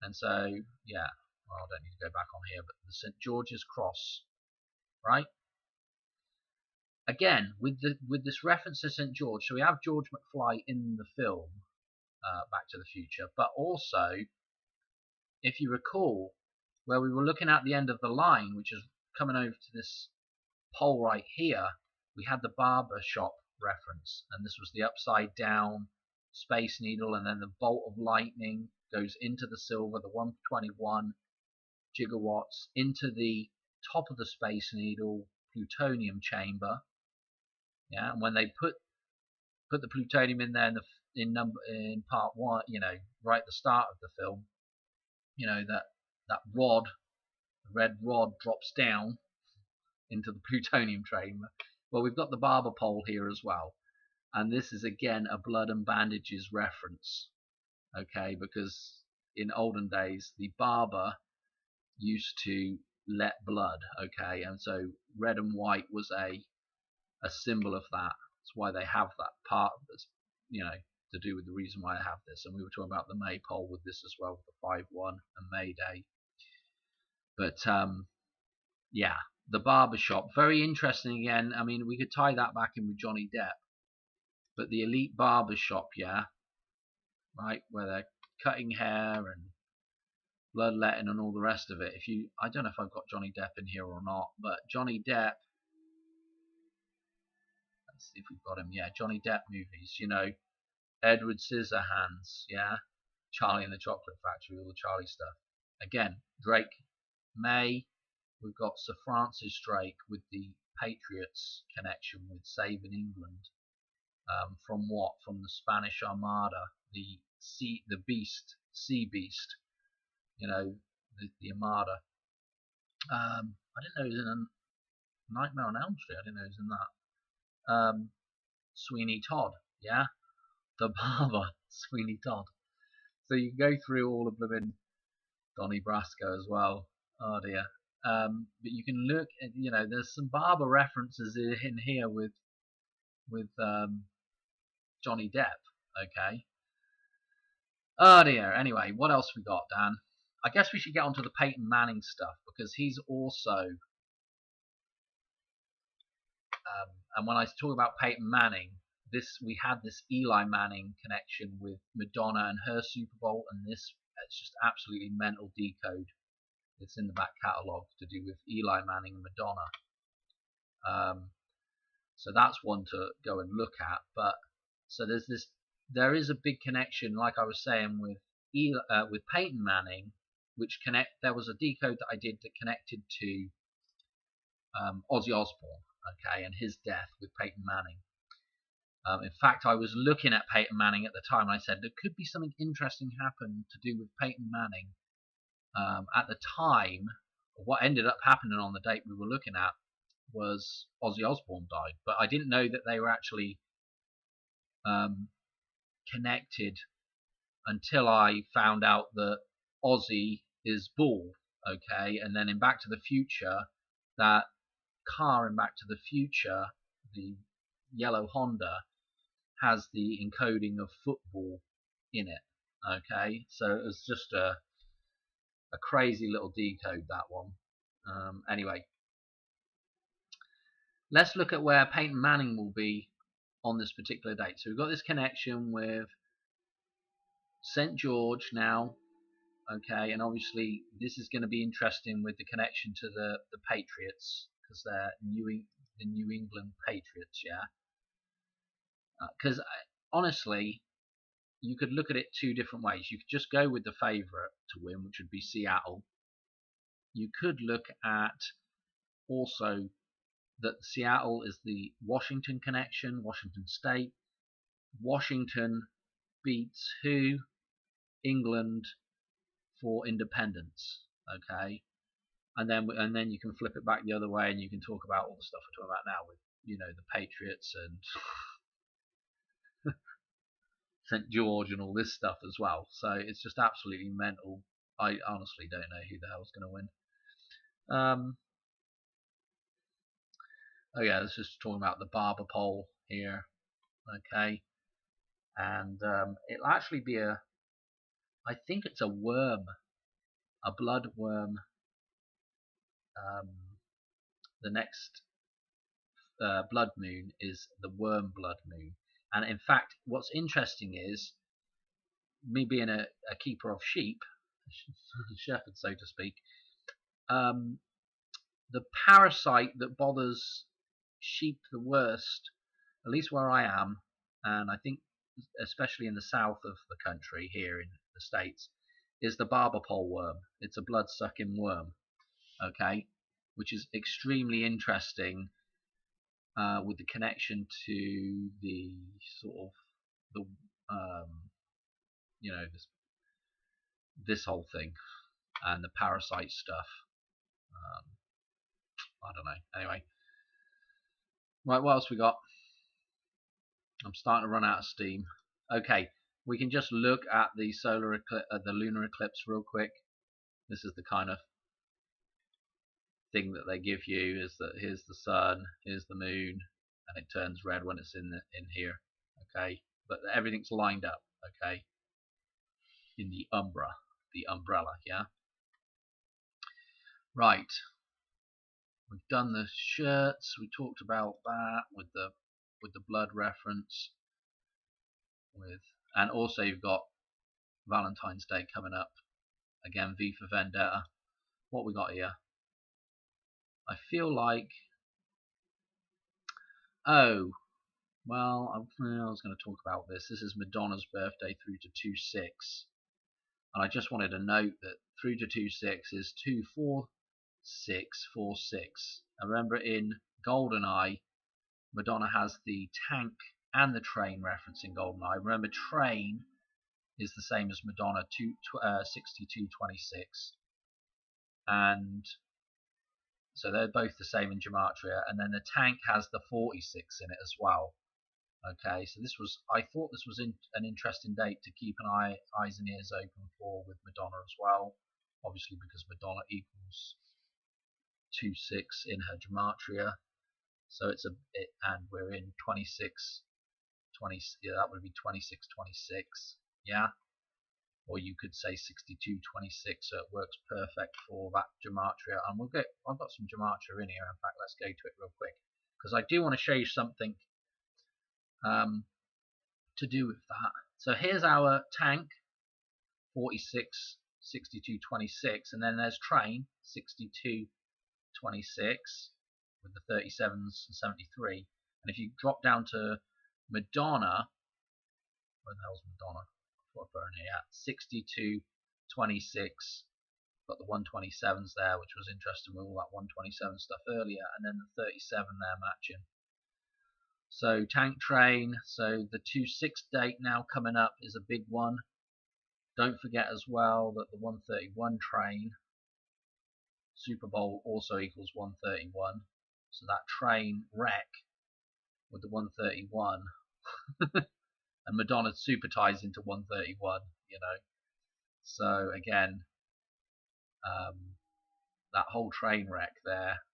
and so yeah, well, I don't need to go back on here, but the St. George's Cross, right? Again, with this reference to St. George, so we have George McFly in the film Back to the Future, but also, if you recall, where we were looking at the end of the line, which is coming over to this pole right here, we had the barber shop reference, and this was the upside down Space Needle, and then the bolt of lightning goes into the silver, the 121 gigawatts, into the top of the Space Needle plutonium chamber. Yeah, and when they put the plutonium in there in part one, you know, right at the start of the film, you know, that rod, the red rod, drops down into the plutonium chamber. Well, we've got the barber pole here as well, and this is again a blood and bandages reference. Okay, because in olden days the barber used to let blood. Okay, and so red and white was a symbol of that. That's why they have that part that's, you know, to do with the reason why I have this. And we were talking about the maypole with this as well, with the 5-1 and May Day. But yeah, the barbershop, very interesting again. I mean, we could tie that back in with Johnny Depp. But the elite barbershop, yeah, right, where they're cutting hair and bloodletting and all the rest of it. I don't know if I've got Johnny Depp in here or not, but Johnny Depp, let's see if we've got him. Yeah, Johnny Depp movies, you know, Edward Scissorhands, yeah, Charlie and the Chocolate Factory, all the Charlie stuff. Again, Drake, May, we've got Sir Francis Drake with the Patriots connection with saving England. From what? From the Spanish Armada, the sea beast, you know, the Armada. I didn't know he was in a Nightmare on Elm Street. I didn't know he was in that. Sweeney Todd, yeah, the barber, Sweeney Todd. So you can go through all of them in Donnie Brasco as well. Oh dear. But you can look at, you know, there's some barber references in here with Johnny Depp. Okay. Oh dear. Anyway, what else we got, Dan? I guess we should get onto the Peyton Manning stuff, because he's also and when I talk about Peyton Manning, we had this Eli Manning connection with Madonna and her Super Bowl, and it's just absolutely mental decode. It's in the back catalogue to do with Eli Manning and Madonna. So that's one to go and look at. But so there is a big connection, like I was saying, with Peyton Manning, there was a decode that I did that connected to Ozzy Osbourne, okay, and his death with Peyton Manning. In fact, I was looking at Peyton Manning at the time, and I said there could be something interesting happen to do with Peyton Manning. At the time, what ended up happening on the date we were looking at was Ozzy Osbourne died, but I didn't know that they were actually connected until I found out that Ozzy is bald, okay, and then in Back to the Future, that car in Back to the Future, the yellow Honda, has the encoding of football in it, okay, so it was just a crazy little decode, that one. Anyway, let's look at where Peyton Manning will be on this particular date. So we've got this connection with St. George now, okay, and obviously this is going to be interesting with the connection to the Patriots, because they're the New England Patriots, yeah. Because honestly, you could look at it two different ways. You could just go with the favourite to win, which would be Seattle. You could look at also that Seattle is the Washington connection, Washington State. Washington beats who? England for independence, okay? And then you can flip it back the other way, and you can talk about all the stuff we're talking about now with, you know, the Patriots and St. George and all this stuff as well. So it's just absolutely mental. I honestly don't know who the hell's going to win. Oh yeah, this is talking about the barber pole here, okay, and it'll actually be I think it's a worm, a blood worm. The next blood moon is the worm blood moon, and in fact, what's interesting is me being a keeper of sheep, shepherd so to speak. The parasite that bothers sheep the worst, at least where I am, and I think especially in the south of the country here in the States, is the barber pole worm. It's a blood-sucking worm, okay, which is extremely interesting with the connection to the sort of the you know, this whole thing and the parasite stuff. I don't know. Anyway, right, what else we got? I'm starting to run out of steam. Okay, we can just look at the the lunar eclipse real quick. This is the kind of thing that they give you, is that here's the sun, here's the moon, and it turns red when it's in here. Okay, but everything's lined up. Okay, in the umbrella. Yeah. Right. We've done the shirts. We talked about that with the blood reference. And also you've got Valentine's Day coming up. Again, V for Vendetta. What we got here? I feel like, oh, well, I was going to talk about this. This is Madonna's birthday through to 2/6, and I just wanted to note that through to 2/6 is 24646. I remember in GoldenEye, Madonna has the tank and the train reference in GoldenEye. Remember, train is the same as Madonna, 6226, and so they're both the same in gematria. And then the tank has the 46 in it as well. Okay, so I thought this was an interesting date to keep an eyes and ears open for with Madonna as well. Obviously, because Madonna equals 26 in her gematria, so and we're in 26, 20. Yeah, that would be 2626. Yeah. Or you could say 6226, so it works perfect for that gematria. And I've got some gematria in here. In fact, let's go to it real quick, because I do want to show you something to do with that. So here's our tank, 46, 6226, and then there's train, 6226, with the 37s and 73. And if you drop down to Madonna, where the hell's Madonna? What Bernie at? 62.26. Got the 127s there, which was interesting with all that 127 stuff earlier, and then the 37 there matching. So Tank Train, so the 2/6 date now coming up is a big one. Don't forget as well that the 131 train, Super Bowl also equals 131. So that train wreck with the 131 and Madonna super ties into 131, you know. So again, that whole train wreck there,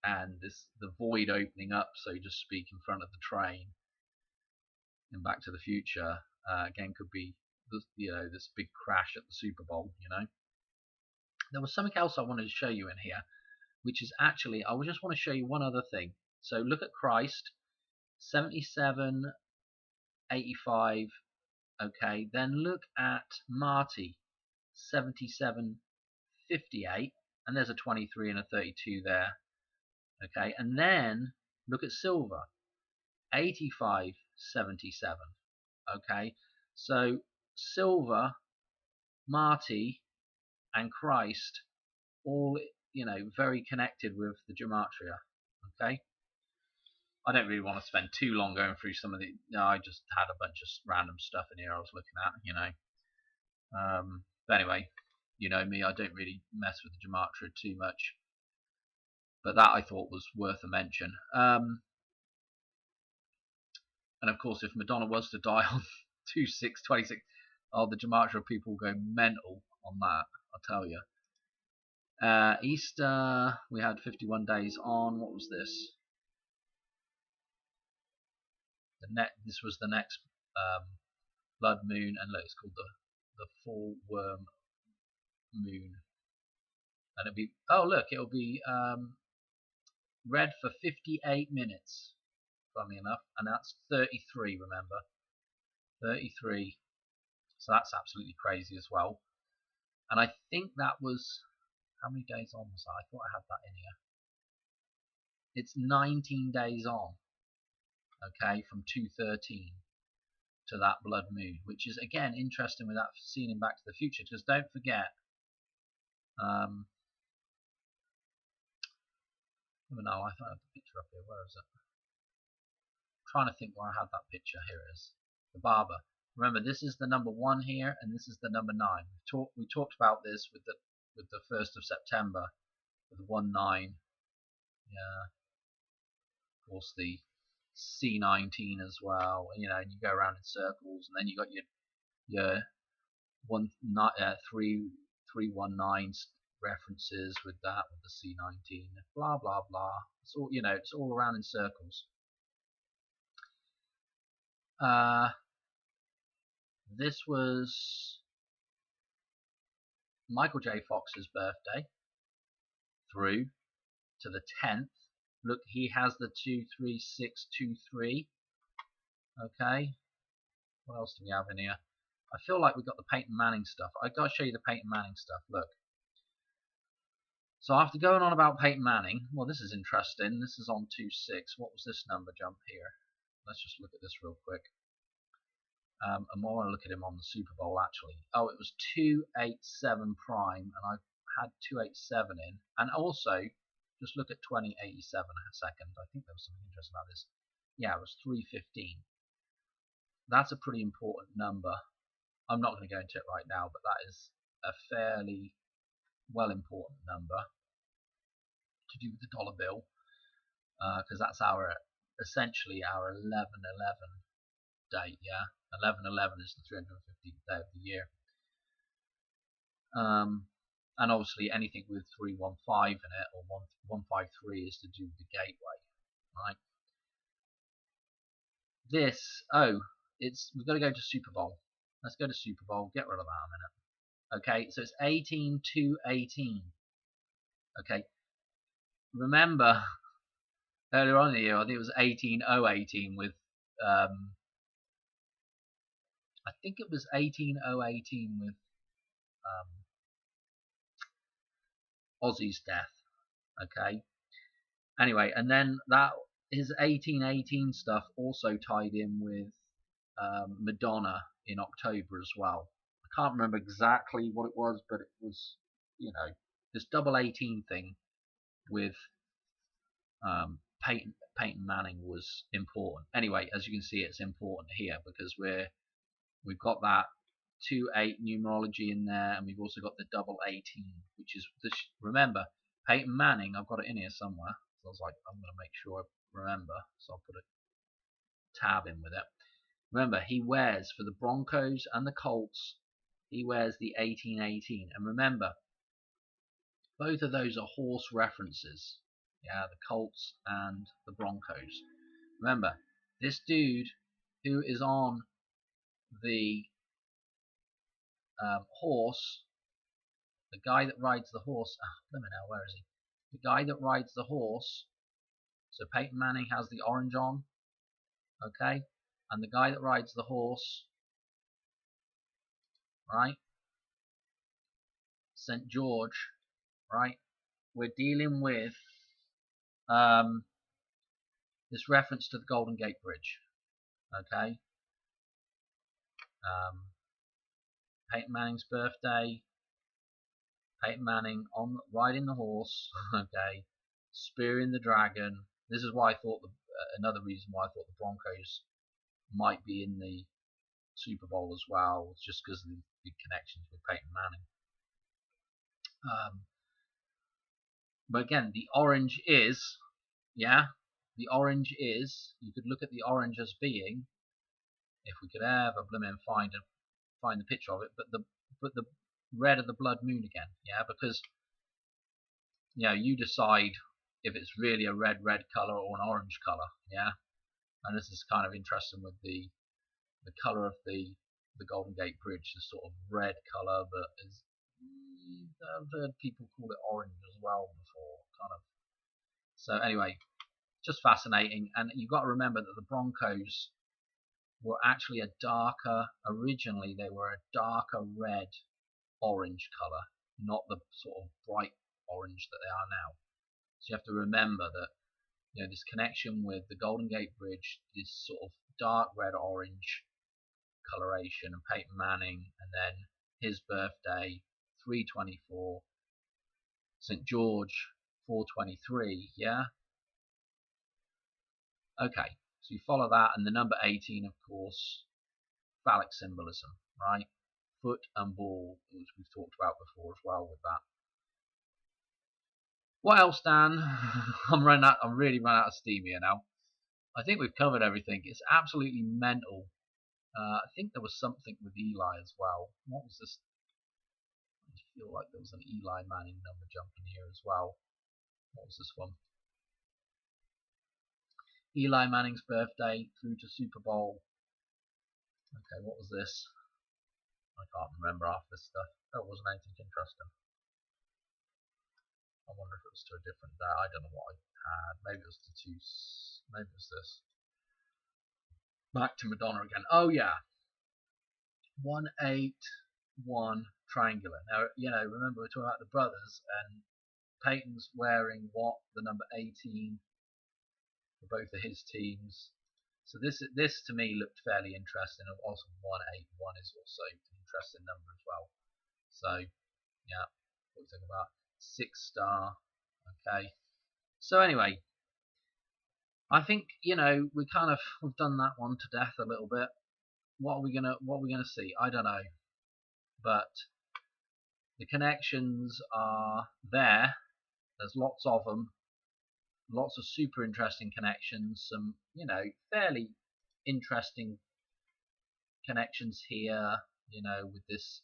and the void opening up, so to speak, in front of the train in Back to the Future, again could be this big crash at the Super Bowl, you know. There was something else I wanted to show you in here, which is actually, I just want to show you one other thing. So look at Christ, 77.85. Okay, then look at Marty, 77.58, and there's a 23 and a 32 there. Okay, and then look at Silver, 85.77. Okay, so Silver, Marty, and Christ, all, you know, very connected with the gematria. Okay, I don't really want to spend too long going through some of the. No, I just had a bunch of random stuff in here I was looking at, you know. But anyway, you know me, I don't really mess with the gematria too much. But that I thought was worth a mention. And of course, if Madonna was to die on 2/6/26, oh, the gematria people will go mental on that, I'll tell you. Easter, we had 51 days on. What was this? This was the next blood moon, and look, it's called the full worm moon. And it'll be, oh look, it'll be red for 58 minutes, funnily enough, and that's 33, remember, 33. So that's absolutely crazy as well. And I think that was, how many days on was that? I thought I had that in here. It's 19 days on, okay, from 2/13 to that blood moon, which is again interesting with that scene in Back to the Future, because don't forget, no, I thought I had the picture up here. Where is it? I'm trying to think where I had that picture. Here it is. The barber. Remember, this is the number 1 here, and this is the number 9. We talked about this with the 1st of September, with the 1/9. Yeah. Of course, the C19 as well. You know, and you go around in circles, and then you got your 319 references with that, with the C19. Blah blah blah. It's all, you know, it's all around in circles. This was Michael J. Fox's birthday through to the 10th. Look, he has the 23623. Okay. What else do we have in here? I feel like we've got the Peyton Manning stuff. I gotta show you the Peyton Manning stuff. Look. So after going on about Peyton Manning, well, this is interesting. This is on 2/6. What was this number jump here? Let's just look at this real quick. And more want to look at him on the Super Bowl actually. Oh, it was 287 prime, and I had 287 in. And also, just look at 2087 a second. I think there was something interesting about this. Yeah, it was 315. That's a pretty important number. I'm not going to go into it right now, but that is a fairly well important number to do with the dollar bill, because that's essentially our 11/11 date. Yeah, 11/11 is the 350th day of the year. And obviously anything with 315 in it, or 153, is to do with the gateway, right? We've got to go to Super Bowl. Let's go to Super Bowl. Get rid of that a minute. Okay, so it's 18/2/18. Okay, remember earlier on in the year, I think it was 18/0/18 with I think it was 18/0/18 with Ozzy's death. Okay. Anyway, and then that his 1818 stuff also tied in with Madonna in October as well. I can't remember exactly what it was, but it was, you know, this double 18 thing with Peyton Manning was important. Anyway, as you can see, it's important here because we've got that 2-8 numerology in there, and we've also got the double 18, which is this. Remember, Peyton Manning. I've got it in here somewhere. So I was like, I'm going to make sure I remember. So I'll put a tab in with it. Remember, he wears for the Broncos and the Colts. He wears the 1818, and remember, both of those are horse references. Yeah, the Colts and the Broncos. Remember, this dude who is on the horse, the guy that rides the horse. Let me know, where is he? The guy that rides the horse. So Peyton Manning has the orange on, okay, and the guy that rides the horse, right? St. George, right? We're dealing with this reference to the Golden Gate Bridge, okay? Peyton Manning's birthday. Peyton Manning on riding the horse, okay, spearing the dragon. This is why I thought another reason why I thought the Broncos might be in the Super Bowl as well, was just because of the big connections with Peyton Manning. But again, the orange is, yeah, the orange is. You could look at the orange as being, if we could ever find the picture of it, but the red of the blood moon again, yeah, because you decide if it's really a red color or an orange color, yeah. And this is kind of interesting with the color of the Golden Gate Bridge, is sort of red color, but I've heard people call it orange as well before, kind of. So anyway, just fascinating, and you've got to remember that the Broncos were actually originally they were a darker red orange color, not the sort of bright orange that they are now. So you have to remember that this connection with the Golden Gate Bridge, this sort of dark red orange coloration, and Peyton Manning, and then his birthday 3/24, St. George 4/23, yeah. Okay, so you follow that, and the number 18, of course, phallic symbolism, right? Foot and ball, which we've talked about before as well with that. What else, Dan? I'm really running out of steam here now. I think we've covered everything. It's absolutely mental. I think there was something with Eli as well. What was this? I feel like there was an Eli Manning number jumping here as well. What was this one? Eli Manning's birthday through to Super Bowl. Okay, what was this? I can't remember half this stuff. That wasn't anything interesting. I wonder if it was to a different day. I don't know what I had. Maybe it was to two. Maybe it was this. Back to Madonna again. Oh yeah, 181 triangular. Now remember we're talking about the brothers, and Peyton's wearing what, the number 18 for both of his teams. So this to me looked fairly interesting. And also 181 is also an interesting number as well. So yeah, what do you think about 6-star? Okay. So anyway, I think we've done that one to death a little bit. What are we gonna see? I don't know, but the connections are there. There's lots of them, lots of super interesting connections. Some fairly interesting connections here. With this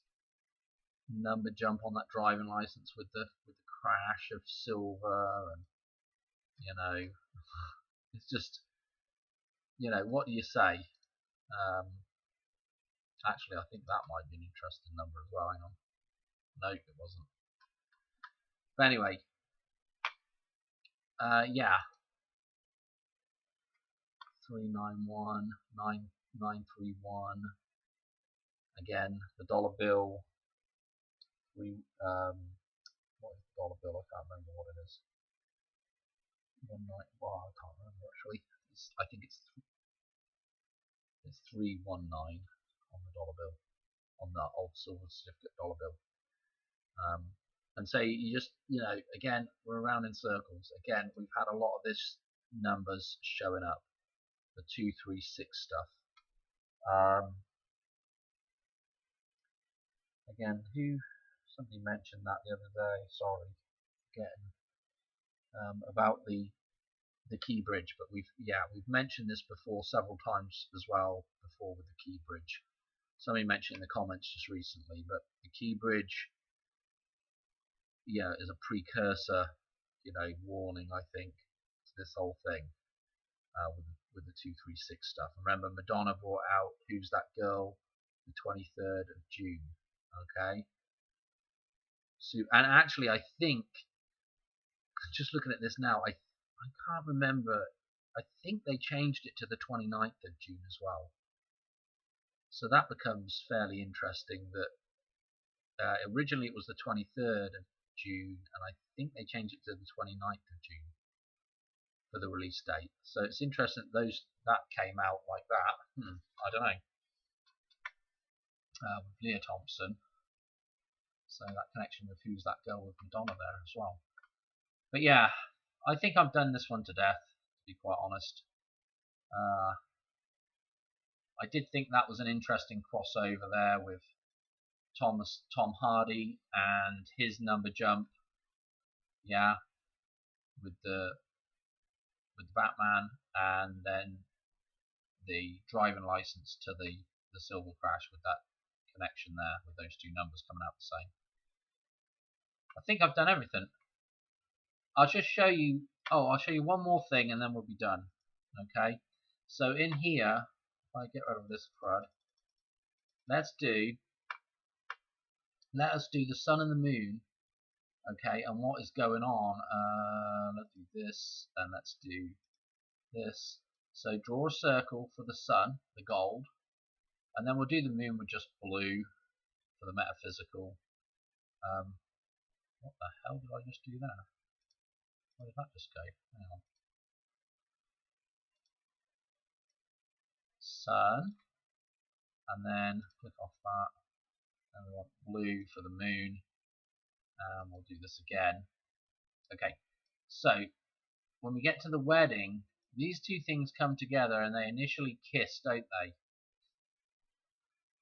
number jump on that driving license, with the crash of silver, and it's just what do you say? Actually, I think that might be an interesting number as well. Hang on. No, it wasn't. But anyway, yeah. 391, 931. Again, the dollar bill. What is the dollar bill? I can't remember what it is. 319. Well, I can't remember actually. I think it's 319 on the dollar bill, on the old silver certificate dollar bill. And so you just, again, we're around in circles. Again, we've had a lot of this numbers showing up, the 236 stuff. Again, somebody mentioned that the other day. Sorry, again, about the key bridge, but we've mentioned this before several times as well before with the key bridge. Somebody mentioned in the comments just recently, but the key bridge, is a precursor, warning, I think, to this whole thing with the 236 stuff. Remember, Madonna brought out Who's That Girl the 23rd of June. Okay. So, and actually, I think, just looking at this now, I can't remember. I think they changed it to the 29th of June as well. So that becomes fairly interesting that originally it was the 23rd of June, and I think they changed it to the 29th of June for the release date. So it's interesting that came out like that. I don't know. With Leah Thompson. So that connection with Who's That Girl with Madonna there as well. But yeah, I think I've done this one to death, to be quite honest. I did think that was an interesting crossover there with Tom Hardy and his number jump. Yeah, with the Batman, and then the driving license to the Silver Crash with that connection there, with those two numbers coming out the same. I think I've done everything. I'll just show you. I'll show you one more thing, and then we'll be done. Okay. So in here, if I get rid of this crud, let us do the sun and the moon. Okay, and what is going on? Let's do this, and let's do this. So draw a circle for the sun, the gold, and then we'll do the moon with just blue for the metaphysical. What the hell did I just do there? Where did that just go? Hang on. Sun, and then click off that, and we want blue for the moon, and we'll do this again. Okay, so when we get to the wedding, these two things come together and they initially kiss, don't they?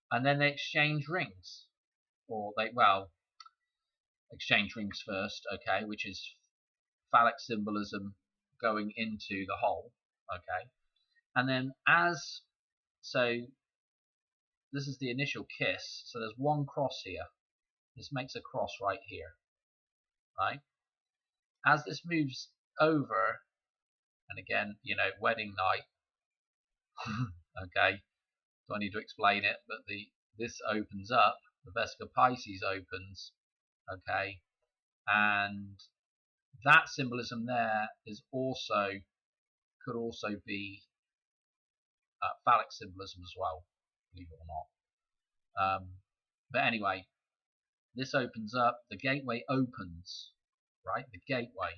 And then they exchange rings, or exchange rings first, okay, which is phallic symbolism going into the hole, okay. And then so this is the initial kiss, so there's one cross here. This makes a cross right here, right? As this moves over, and again, wedding night, okay, do I need to explain it? But this opens up, the Vesica Pisces opens, okay, and that symbolism there could also be phallic symbolism as well, believe it or not. But anyway, this opens up, the gateway opens, right? The gateway,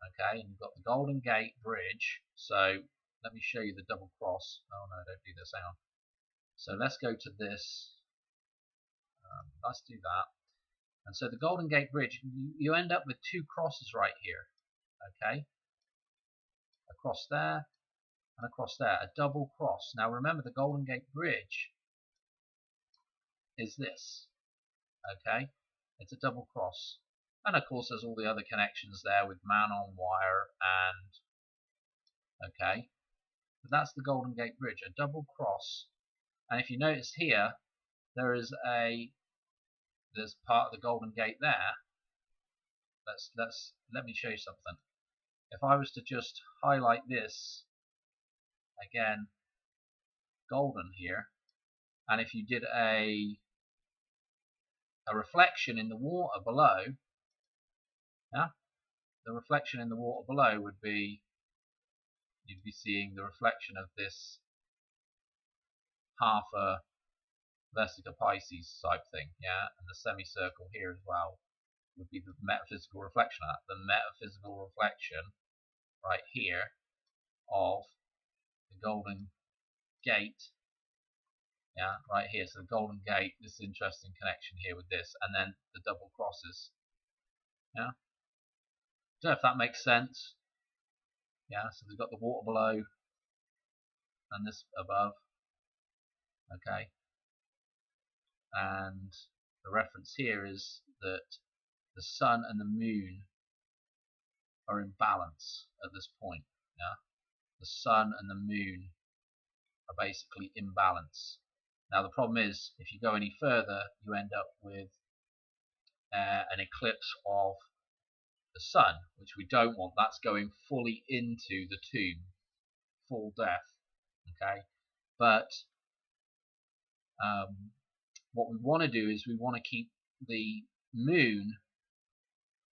okay, and you've got the Golden Gate Bridge. So let me show you the double cross. Oh no, don't do this, hang on. So let's go to this. Let's do that. And so the Golden Gate Bridge, you end up with two crosses right here, okay? Across there and across there, a double cross. Now remember, the Golden Gate Bridge is this, okay? It's a double cross. And of course there's all the other connections there with man on wire and, okay? But that's the Golden Gate Bridge, a double cross. And if you notice here, there's part of the Golden Gate there. Let me show you something. If I was to just highlight this again, golden here, and if you did a reflection in the water below, yeah, the reflection in the water below would be, you'd be seeing the reflection of this half a Vesica Pisces type thing, yeah, and the semicircle here as well would be the metaphysical reflection of that. The metaphysical reflection right here of the Golden Gate. Yeah, right here. So the Golden Gate, this interesting connection here with this, and then the double crosses. Yeah, don't know if that makes sense. Yeah, so we've got the water below and this above. Okay, and the reference here is that the sun and the moon are in balance at this point. Yeah, the sun and the moon are basically in balance. Now the problem is, if you go any further, you end up with an eclipse of the sun, which we don't want. That's going fully into the tomb, full death. Okay, but what we want to do is we want to keep the moon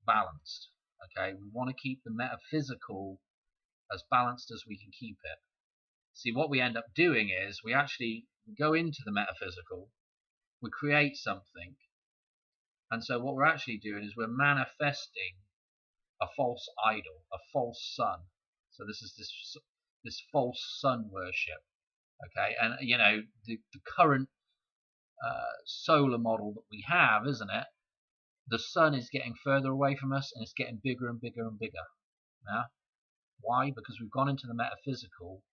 balanced. Okay, we want to keep the metaphysical as balanced as we can keep it. See, what we end up doing is we actually go into the metaphysical, we create something, and so what we're actually doing is we're manifesting a false idol, a false sun. So this is this false sun worship. Okay, and you know the current solar model that we have, isn't it? The sun is getting further away from us, and it's getting bigger and bigger and bigger. Yeah. Why? Because we've gone into the metaphysical,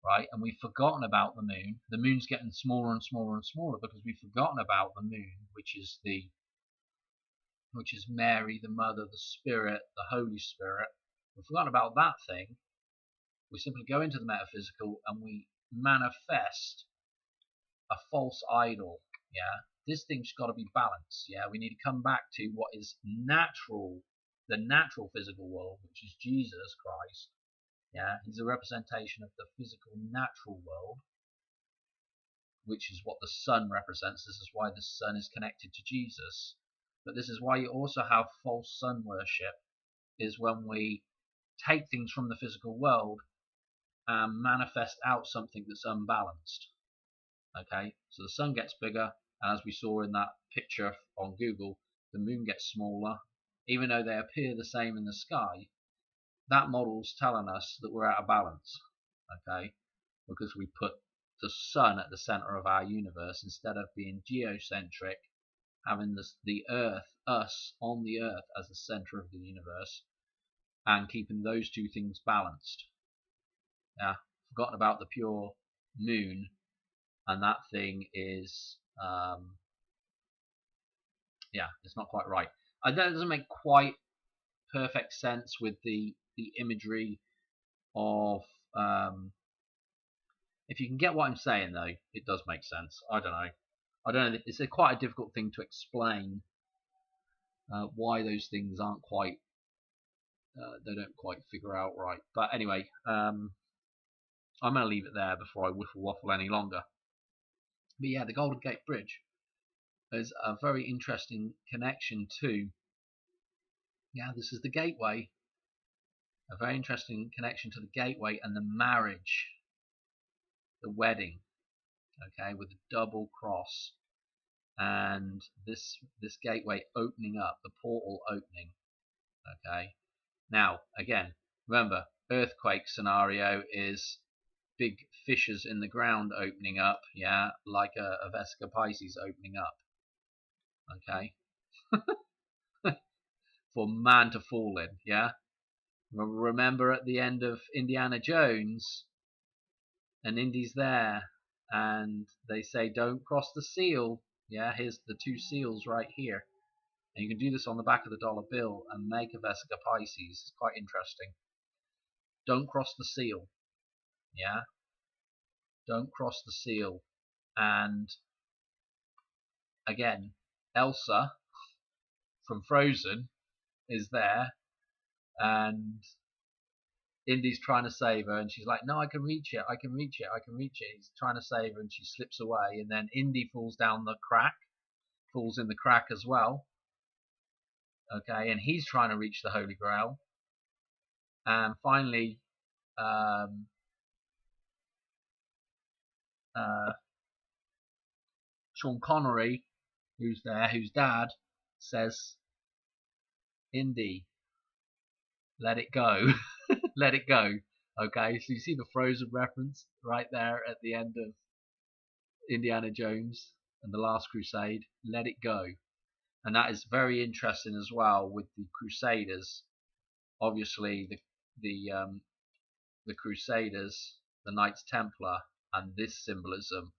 right? And we've forgotten about the moon. The moon's getting smaller and smaller and smaller because we've forgotten about the moon, which is Mary, the Mother, the Spirit, the Holy Spirit. We've forgotten about that thing. We simply go into the metaphysical and we manifest a false idol. Yeah, this thing's got to be balanced. Yeah, we need to come back to what is natural, the natural physical world, which is Jesus Christ. Yeah, he's a representation of the physical natural world, which is what the sun represents. This is why the sun is connected to Jesus. But this is why you also have false sun worship, is when we take things from the physical world and manifest out something that's unbalanced. Okay, so the sun gets bigger, and as we saw in that picture on Google, the moon gets smaller. Even though they appear the same in the sky, that model's telling us that we're out of balance. Okay, because we put the sun at the center of our universe instead of being geocentric, having the earth, us on the earth as the center of the universe, and keeping those two things balanced. Yeah, forgotten about the pure moon, and that thing is yeah, it's not quite right. That doesn't make quite perfect sense with the imagery of if you can get what I'm saying, though, it does make sense. I don't know. It's quite a difficult thing to explain why those things aren't quite they don't quite figure out right. But anyway, I'm going to leave it there before I whiffle waffle any longer. But yeah, the Golden Gate Bridge is a very interesting connection to, yeah, this is the gateway. A very interesting connection to the gateway and the marriage, the wedding, okay, with the double cross and this gateway opening up, the portal opening. Okay, now again, remember, earthquake scenario is big fissures in the ground opening up, yeah, like a Vesica Pisces opening up. Okay, for man to fall in, yeah. Remember at the end of Indiana Jones, and Indy's there, and they say, "Don't cross the seal." Yeah, here's the two seals right here. And you can do this on the back of the dollar bill and make a Vesica Pisces. It's quite interesting. Don't cross the seal. Yeah? Don't cross the seal. And again, Elsa from Frozen is there, and Indy's trying to save her, and she's like, "No, I can reach it, I can reach it, I can reach it." He's trying to save her, and she slips away, and then Indy falls down the crack, falls in the crack as well. Okay, and he's trying to reach the Holy Grail. And finally, Sean Connery, who's there, whose dad, says, "Indy, let it go." let it go. Okay, so you see the Frozen reference right there at the end of Indiana Jones and the Last Crusade. Let it go, and that is very interesting as well with the Crusaders. Obviously, the Crusaders, the Knights Templar, and this symbolism.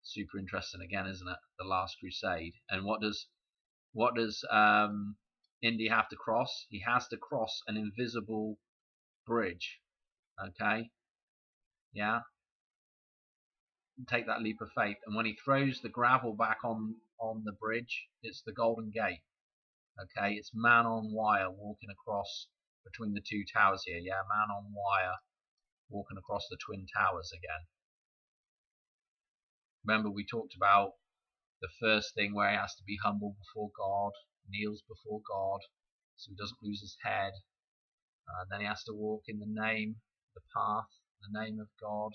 Super interesting again, isn't it? The Last Crusade, and what does Indy have to cross? He has to cross an invisible bridge. Okay, yeah. Take that leap of faith, and when he throws the gravel back on the bridge, it's the Golden Gate. Okay, it's man on wire walking across between the two towers here. Yeah, man on wire walking across the twin towers again. Remember, we talked about the first thing where he has to be humble before God, kneels before God, so he doesn't lose his head. And then he has to walk in the name, the path, the name of God.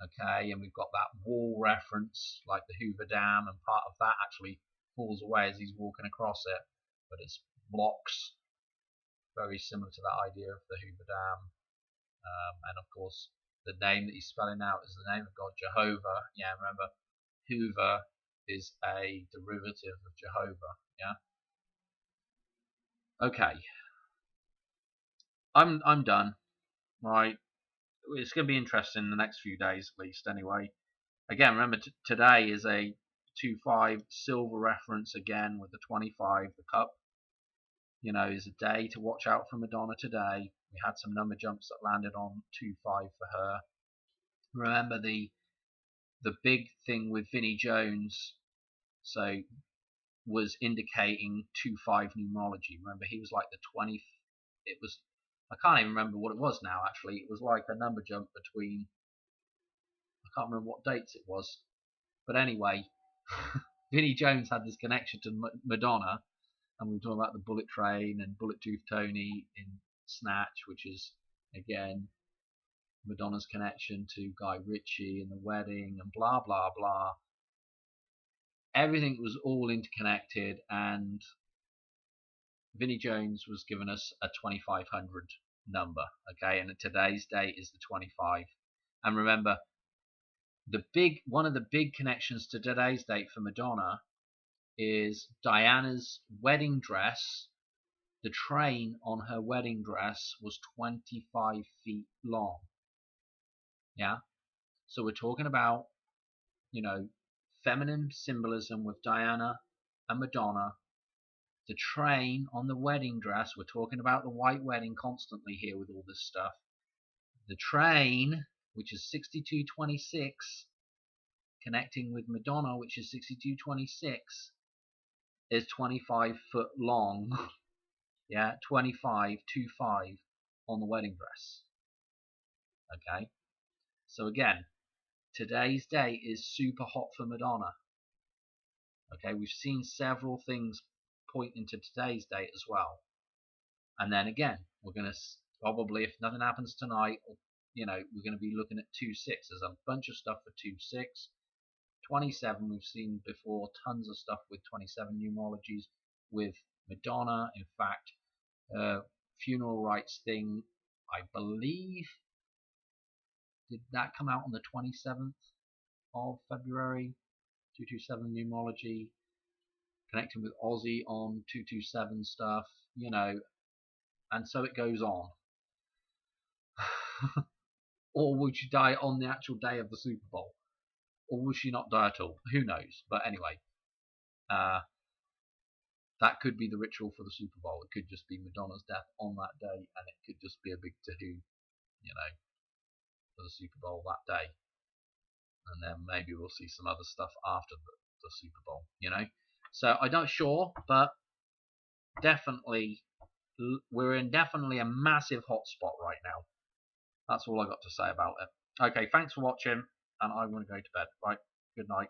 Okay, and we've got that wall reference, like the Hoover Dam, and part of that actually falls away as he's walking across it, but it's blocks, very similar to that idea of the Hoover Dam. And of course, the name that he's spelling out is the name of God, Jehovah. Yeah, remember, Hoover is a derivative of Jehovah. Yeah. Okay, I'm done. Right, it's going to be interesting in the next few days at least. Anyway, again, remember today is a 2-5 silver reference again with the 25, the cup. You know, is a day to watch out for Madonna today. We had some number jumps that landed on 2-5 for her. Remember the big thing with Vinnie Jones, so was indicating 2-5 numerology. Remember, he was like the 20. It was, I can't even remember what it was now. Actually, it was like a number jump between, I can't remember what dates it was, but anyway, Vinnie Jones had this connection to Madonna, and we were talking about the Bullet Train and Bullet Tooth Tony in Snatch, which is again Madonna's connection to Guy Ritchie and the wedding and blah blah blah. Everything was all interconnected, and Vinnie Jones was giving us a 2500 number, okay, and today's date is the 25. And remember, one of the big connections to today's date for Madonna is Diana's wedding dress. The train on her wedding dress was 25 feet long. Yeah, so we're talking about, feminine symbolism with Diana and Madonna. The train on the wedding dress, we're talking about the white wedding constantly here with all this stuff. The train, which is 6226, connecting with Madonna, which is 6226, is 25 foot long. Yeah, 25 on the wedding dress. Okay, so again, today's date is super hot for Madonna. Okay, we've seen several things pointing to today's date as well. And then again, we're going to probably, if nothing happens tonight, we're going to be looking at 2-6. There's a bunch of stuff for 2-6. 27, we've seen before, tons of stuff with 27 numerologies with Madonna. In fact, funeral rites thing, I believe, did that come out on the 27th of February? 227 numerology, connecting with Ozzy on 227 stuff, and so it goes on. Or would she die on the actual day of the Super Bowl? Or will she not die at all? Who knows? But anyway, that could be the ritual for the Super Bowl. It could just be Madonna's death on that day, and it could just be a big to-who, for the Super Bowl that day. And then maybe we'll see some other stuff after the Super Bowl, So I'm not sure, but definitely, we're in definitely a massive hotspot right now. That's all I got to say about it. Okay, thanks for watching, and I'm going to go to bed. Right, good night.